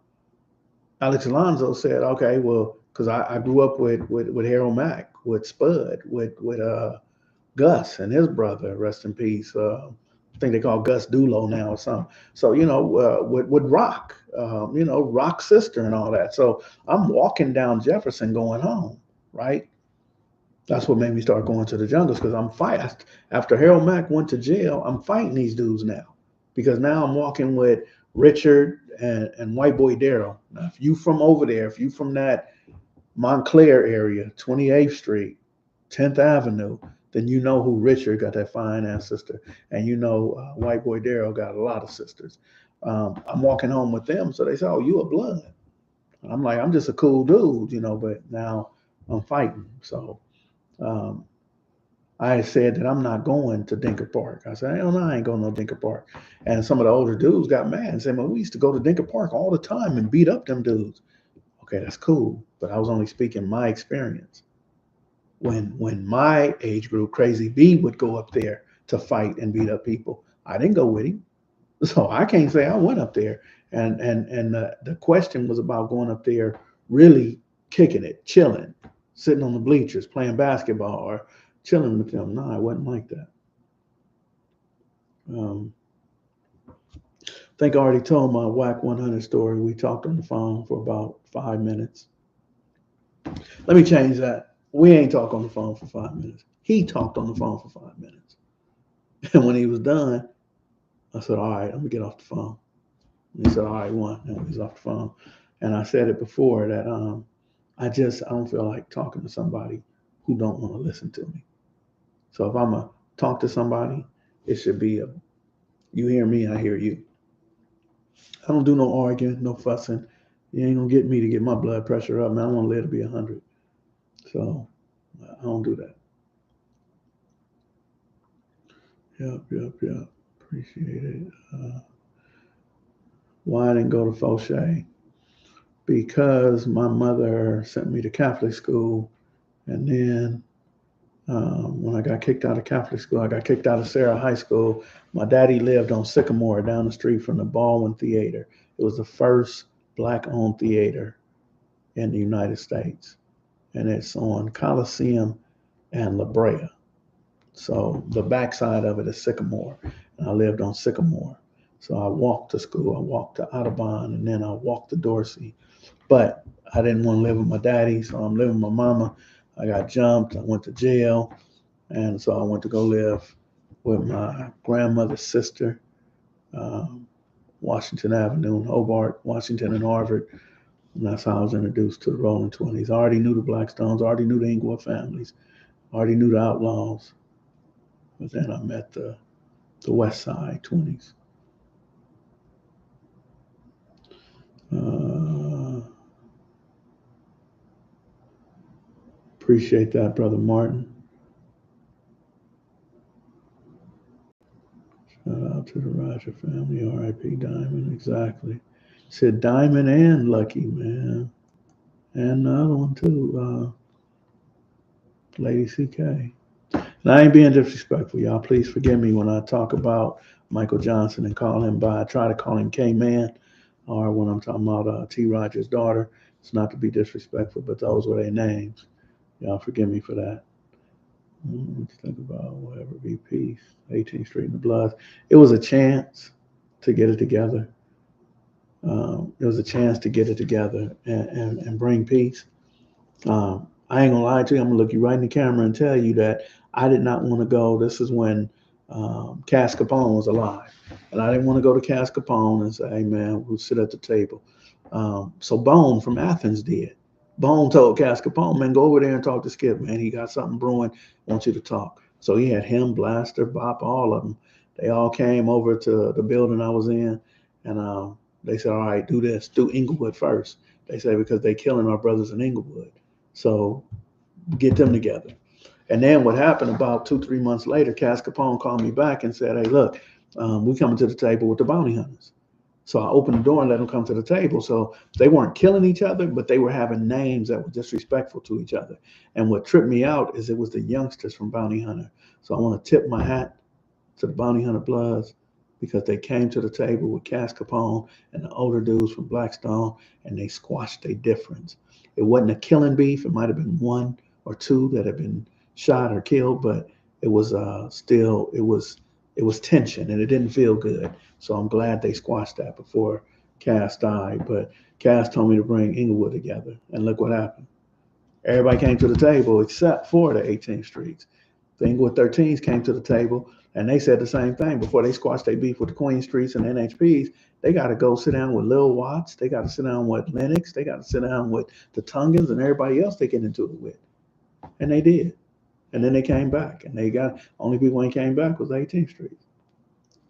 Alex Alonso said, okay, well, because I grew up with Harold Mack, with Spud, with Gus and his brother, rest in peace. I think they call Gus Dulo now or something. So with Rock, Rock's sister and all that. So I'm walking down Jefferson going home, right? That's what made me start going to the jungles because I'm fast. After Harold Mack went to jail, I'm fighting these dudes now because now I'm walking with Richard and White Boy Daryl. Now, if you from over there, if you from that Montclair area, 28th Street, 10th Avenue, then you know who Richard got that fine ass sister, and White Boy Daryl got a lot of sisters. I'm walking home with them, so they say, "Oh, you a blood?" I'm like, "I'm just a cool dude, But now I'm fighting, so. Um, I said that I'm not going to Dinker Park. I said, hell no, I ain't going to no Dinker Park. And some of the older dudes got mad and said, well, we used to go to Dinker Park all the time and beat up them dudes. Okay, that's cool. But I was only speaking my experience. When my age group, Crazy B, would go up there to fight and beat up people, I didn't go with him. So I can't say I went up there. And the question was about going up there really kicking it, chilling, sitting on the bleachers, playing basketball or chilling with them. No, it wasn't like that. I think I already told my WAC 100 story. We talked on the phone for about 5 minutes. Let me change that. We ain't talked on the phone for 5 minutes. He talked on the phone for 5 minutes. And when he was done, I said, all right, I'm gonna get off the phone. And he said, all right, one. And he's off the phone. And I said it before that I don't feel like talking to somebody who don't want to listen to me. So if I'm gonna talk to somebody, it should be you hear me, I hear you. I don't do no arguing, no fussing. You ain't gonna get me to get my blood pressure up, man. I want to live to be 100. So I don't do that. Yep. Appreciate it. Why I didn't go to Fauché? Because my mother sent me to Catholic school, and then when I got kicked out of Catholic school, I got kicked out of Sarah High School. My daddy lived on Sycamore down the street from the Baldwin Theater. It was the first black-owned theater in the United States, and it's on Coliseum and La Brea. So the backside of it is Sycamore, and I lived on Sycamore. So I walked to school. I walked to Audubon, and then I walked to Dorsey. But I didn't want to live with my daddy, so I'm living with my mama. I got jumped. I went to jail, and so I went to go live with my grandmother's sister, um, Washington Avenue in Hobart, Washington and Harvard. And that's how I was introduced to the Rolling Twenties. I already knew the Blackstones, I already knew the Inglewood families, I already knew the Outlaws. But then I met the West Side 20s. Uh, Appreciate that, Brother Martin. Shout out to the Roger family, R.I.P. Diamond, exactly. Said Diamond and Lucky, man. And the other one, too, Lady CK. And I ain't being disrespectful, y'all. Please forgive me when I talk about Michael Johnson and call him by, I try to call him K-Man, or when I'm talking about T. Rogers' daughter. It's not to be disrespectful, but those were their names. Y'all forgive me for that. Let's think about whatever be peace. 18th Street and the Bloods. It was a chance to get it together. It was a chance to get it together and bring peace. I ain't gonna lie to you. I'm gonna look you right in the camera and tell you that I did not want to go. This is when Cass Capone was alive, and I didn't want to go to Cass Capone and say, "Hey man, we'll sit at the table." So Bone from Athens did. Bone told Cass Capone, "Man, go over there and talk to Skipp. Man, he got something brewing. Wants you to talk." So he had him, Blaster, Bop, all of them. They all came over to the building I was in, and they said, "All right, do this. Do Inglewood first." They say because they killing our brothers in Inglewood. So get them together. And then what happened about 2, 3 months later, Cass Capone called me back and said, "Hey, look, we coming to the table with the bounty hunters." So I opened the door and let them come to the table. So they weren't killing each other, but they were having names that were disrespectful to each other. And what tripped me out is it was the youngsters from Bounty Hunter. So I want to tip my hat to the Bounty Hunter Bloods because they came to the table with Cass Capone and the older dudes from Blackstone, and they squashed their difference. It wasn't a killing beef. It might have been one or two that had been shot or killed, but it was still it was tension and it didn't feel good. So I'm glad they squashed that before Cass died. But Cass told me to bring Inglewood together, and look what happened. Everybody came to the table except for the 18th Streets. The Inglewood 13s came to the table, and they said the same thing before they squashed their beef with the Queen Streets and NHPs. They got to go sit down with Lil Watts. They got to sit down with Lennox. They got to sit down with the Tungans and everybody else they get into it with. And they did. And then they came back, and they got only people who came back was 18th Street.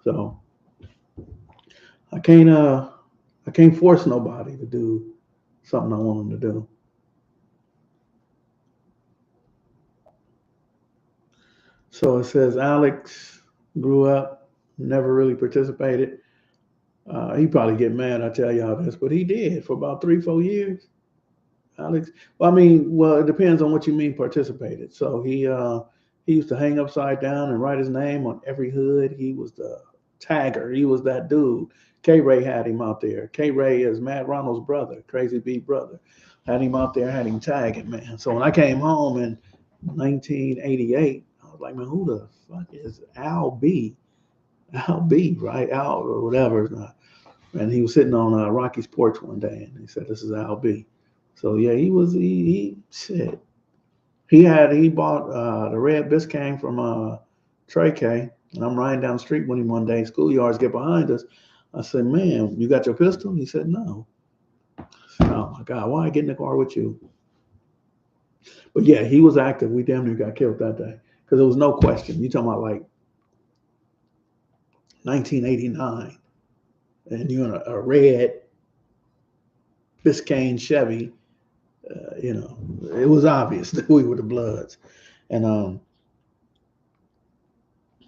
So I can't I can't force nobody to do something I want them to do. So it says Alex grew up, never really participated. He probably get mad I tell y'all this, but he did for about 3, 4 years. Alex, well, I mean, well, it depends on what you mean participated. So he used to hang upside down and write his name on every hood. He was the tagger. He was that dude. K Ray had him out there. K Ray is Matt Ronald's brother, Crazy B brother. Had him out there, had him tagging, man. So when I came home in 1988, I was like, man, who the fuck is Al B? Al B, right? Al or whatever. And he was sitting on Rocky's porch one day, and he said, "This is Al B." So yeah, he shit. He bought the red Biscayne from Trey K. And I'm riding down the street with him one day. Schoolyards get behind us. I said, "Man, you got your pistol?" He said, "No." I said, "Oh my God, why I get in the car with you?" But yeah, he was active. We damn near got killed that day because there was no question. You talking about like 1989, and you're in a red Biscayne Chevy. It was obvious that we were the Bloods, and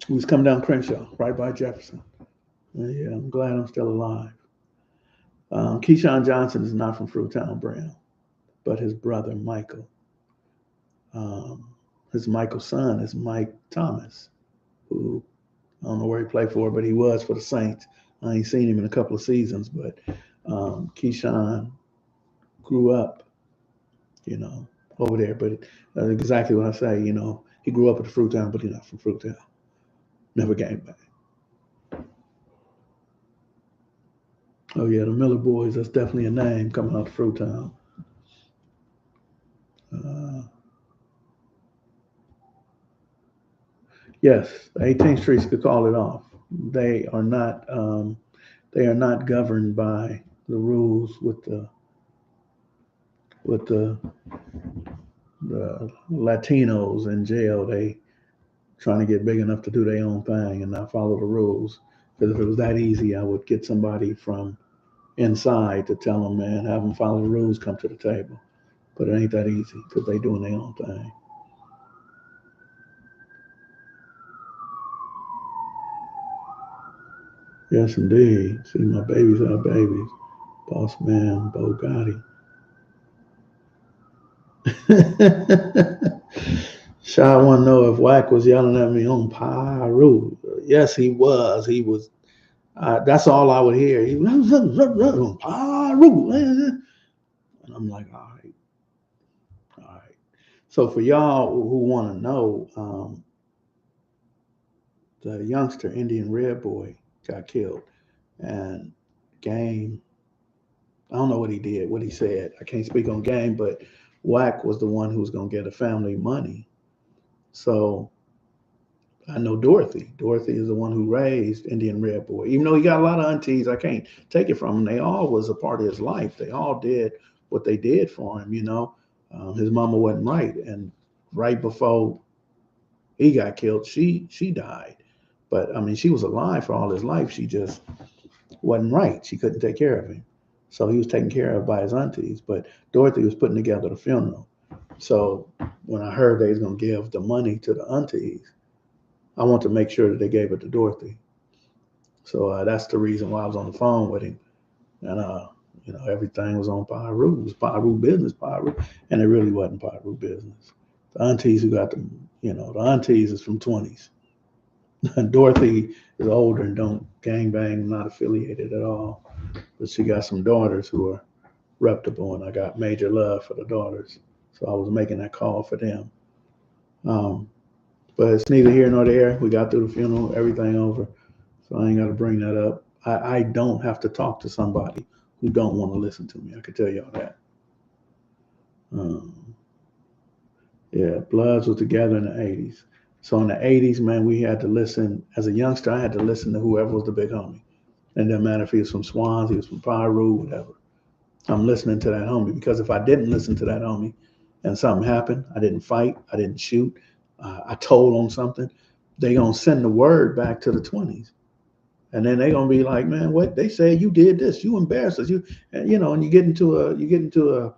we was coming down Crenshaw, right by Jefferson. Yeah, I'm glad I'm still alive. Keyshawn Johnson is not from Fruitown Brown, but his brother Michael. Um, his Michael's son is Mike Thomas, who I don't know where he played for, but he was for the Saints. I ain't seen him in a couple of seasons, but Keyshawn grew up, you know, over there. But exactly what I say, he grew up at the Fruitown, but he's not from Fruitown. Never came back. Oh yeah, the Miller Boys. That's definitely a name coming out of Fruitown. Uh, yes, the 18th Streets could call it off. They are not. They are not governed by the rules with the Latinos in jail. They trying to get big enough to do their own thing and not follow the rules. Because if it was that easy, I would get somebody from inside to tell them, man, have them follow the rules, come to the table. But it ain't that easy because they doing their own thing. Yes, indeed. See, my babies are babies. Boss man, Bo Gotti. Shy want to know if Wack was yelling at me on Pyru. Yes, he was. He was. That's all I would hear. He was Pyru. And I'm like, all right, all right. So for y'all who want to know, the youngster Indian Red Boy got killed, and Game. I don't know what he did, what he said. I can't speak on Game, but Wack was the one who was going to get the family money. So I know Dorothy. Dorothy is the one who raised Indian Red Boy. Even though he got a lot of aunties, I can't take it from him. They all was a part of his life. They all did what they did for him. His mama wasn't right, and right before he got killed, she died. But I mean, she was alive for all his life. She just wasn't right. She couldn't take care of him. So he was taken care of by his aunties. But Dorothy was putting together the funeral. So when I heard they was gonna give the money to the aunties, I want to make sure that they gave it to Dorothy. So that's the reason why I was on the phone with him. And everything was on Pyru. It was Pyru business, Pyru, and it really wasn't Pyru business. The aunties who got the aunties is from 20s. Dorothy is older and don't gang bang, not affiliated at all. But she got some daughters who are reputable, and I got major love for the daughters. So I was making that call for them. Um, but it's neither here nor there. We got through the funeral, everything over. So I ain't got to bring that up. I don't have to talk to somebody who don't want to listen to me. I can tell y'all that. Um, yeah, Bloods was together in the 80s. So in the 80s, man, we had to listen. As a youngster, I had to listen to whoever was the big homie. And it didn't matter if he was from Swans, he was from Pyru, whatever. I'm listening to that homie because if I didn't listen to that homie and something happened, I didn't fight, I didn't shoot, I told on something, they gonna send the word back to the 20s. And then they're gonna be like, man, what they say you did this, you embarrassed us, and you get into a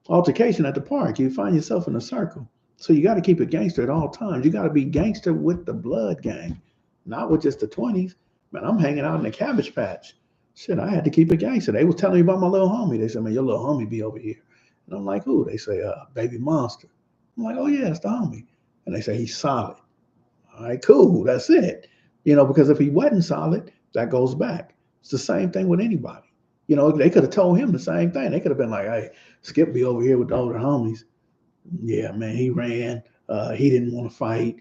altercation at the park. You find yourself in a circle. So you got to keep it gangster at all times. You got to be gangster with the blood gang, not with just the 20s. Man, I'm hanging out in the cabbage patch. Shit, I had to keep it gangster. They was telling me about my little homie. They said, man, your little homie be over here. And I'm like, who? They say, baby monster. I'm like, oh yeah, it's the homie. And they say he's solid. All right, cool. That's it. Because if he wasn't solid, that goes back. It's the same thing with anybody. They could have told him the same thing. They could have been like, hey, Skip be over here with the older homies. Yeah, man, he ran. He didn't want to fight.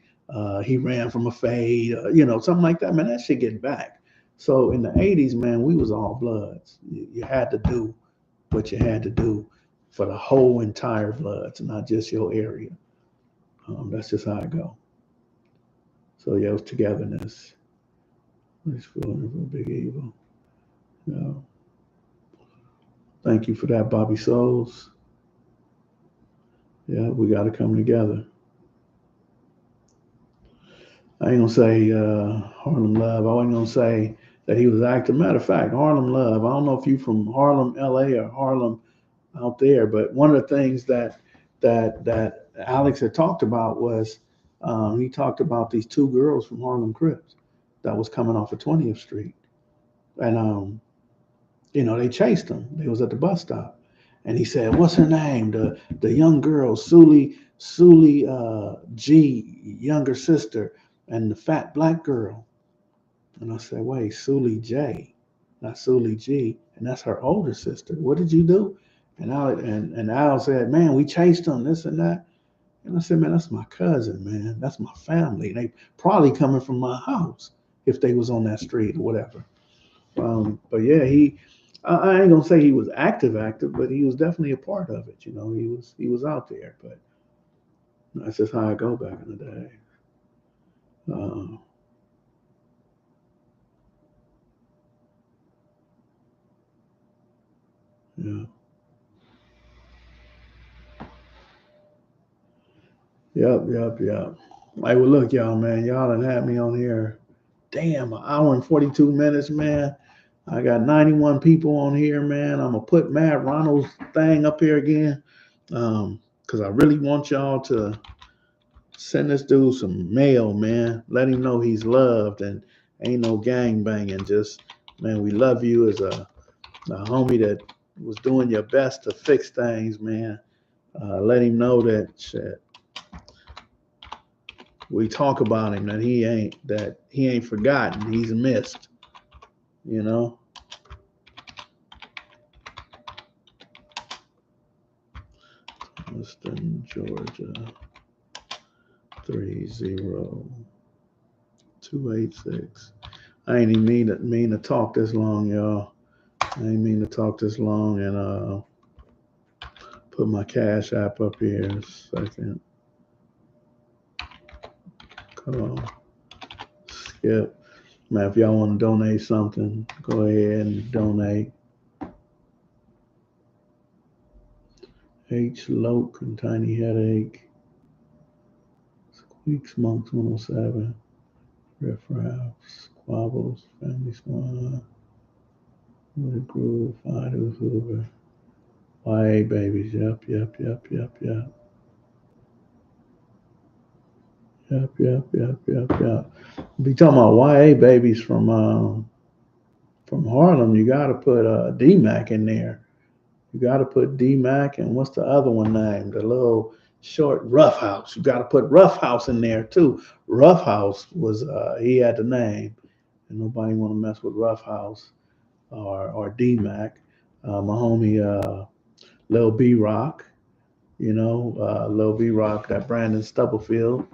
He ran from a fade. Something like that. Man, that shit getting back. So in the 80s, man, we was all bloods. You had to do what you had to do for the whole entire bloods, not just your area. That's just how it go. So yeah, it was togetherness. He's feeling for big evil. Yeah. Thank you for that, Bobby Souls. Yeah, we got to come together. I ain't gonna say Harlem Love. I wasn't gonna say that he was acting. Matter of fact, Harlem Love. I don't know if you from Harlem, L.A. or Harlem out there, but one of the things that Alex had talked about was he talked about these two girls from Harlem Crips that was coming off of 20th Street, and they chased them. They was at the bus stop, and he said, "What's her name? The young girl, Suli G, younger sister, and the fat black girl." And I said, "Wait, Suli J, not Suli G, and that's her older sister. What did you do?" And Al said, "Man, we chased them, this and that." And I said, "Man, that's my cousin, man. That's my family. They probably coming from my house if they was on that street or whatever." But yeah, I ain't gonna say he was active, but he was definitely a part of it. He was out there. But that's just how I go back in the day. Uh, yeah, yep. Like, well, look, y'all, man, y'all done had me on here. Damn, an hour and 42 minutes, man. I got 91 people on here, man. I'm gonna put Matt Ronald's thing up here again, because I really want y'all to send this dude some mail, man. Let him know he's loved and ain't no gang banging. Just, man, we love you as a homie that was doing your best to fix things, man. Let him know that shit. We talk about him that he ain't forgotten. He's missed, you know. Western Georgia 30286. I ain't even mean to talk this long, y'all. I ain't mean to talk this long, and put my cash app up here in a second. Come on, Skip. Man, if y'all want to donate something, go ahead and donate. H. Loke and Tiny Headache. Squeaks Monks 107. Riff Raff. Squabbles. Family Squad. Wood Groove. Fido Hoover. YA Babies. Yep. Yep. Be talking about YA Babies from Harlem. You got to put D-Mac in there. You got to put D-Mac and what's the other one named? The little short Rough House. You got to put Rough House in there too. Rough House was he had the name, and nobody want to mess with Rough House or D-Mac. My homie Lil B Rock, Lil B Rock, that Brandon Stubblefield.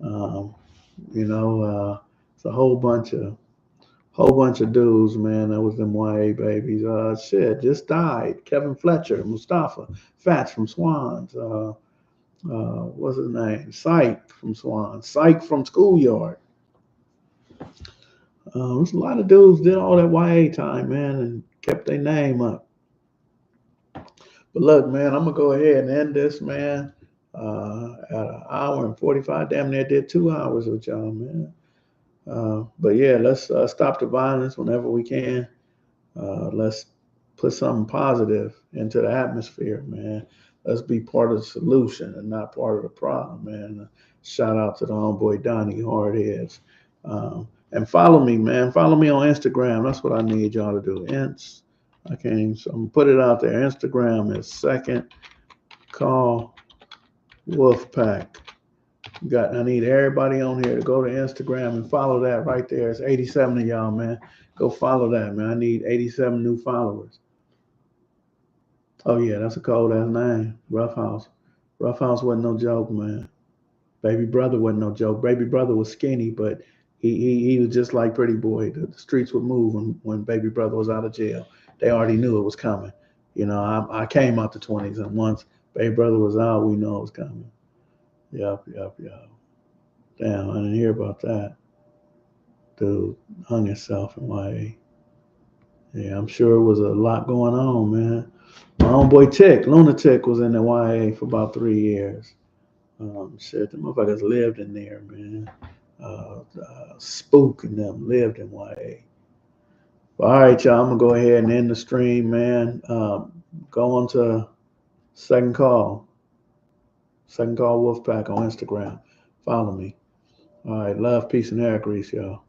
Um, it's a whole bunch of dudes, man. That was them YA babies. Shit, just died. Kevin Fletcher, Mustafa, Fats from Swans. What's his name? Psych from Swans. Psych from Schoolyard. There's a lot of dudes did all that YA time, man, and kept their name up. But look, man, I'm gonna go ahead and end this, man. At an hour and 45, damn near did 2 hours with y'all, man. But yeah, let's stop the violence whenever we can. Let's put something positive into the atmosphere, man. Let's be part of the solution and not part of the problem, man. Shout out to the homeboy Donnie Hardheads. And follow me, man. Follow me on Instagram. That's what I need y'all to do. I can't. So I'm gonna put it out there. Instagram is Second Call Wolfpack. I need everybody on here to go to Instagram and follow that right there. It's 87 of y'all, man. Go follow that, man. I need 87 new followers. Oh yeah, that's a cold ass name. Rough House. Rough House wasn't no joke, man. Baby Brother wasn't no joke. Baby Brother was skinny, but he was just like Pretty Boy. The streets would move when Baby Brother was out of jail. They already knew it was coming. I came out the 20s, and once Baby Brother was out, we know it was coming. Yep. Damn, I didn't hear about that. Dude hung himself in YA. Yeah, I'm sure it was a lot going on, man. My homeboy Tech, Lunatic, was in the YA for about 3 years. Shit, the motherfuckers lived in there, man. Spook and them lived in YA. All right, y'all, I'm gonna go ahead and end the stream, man. Go on to Second Call, Second Call Wolfpack on Instagram. Follow me. All right, love, peace, and hair grease, y'all.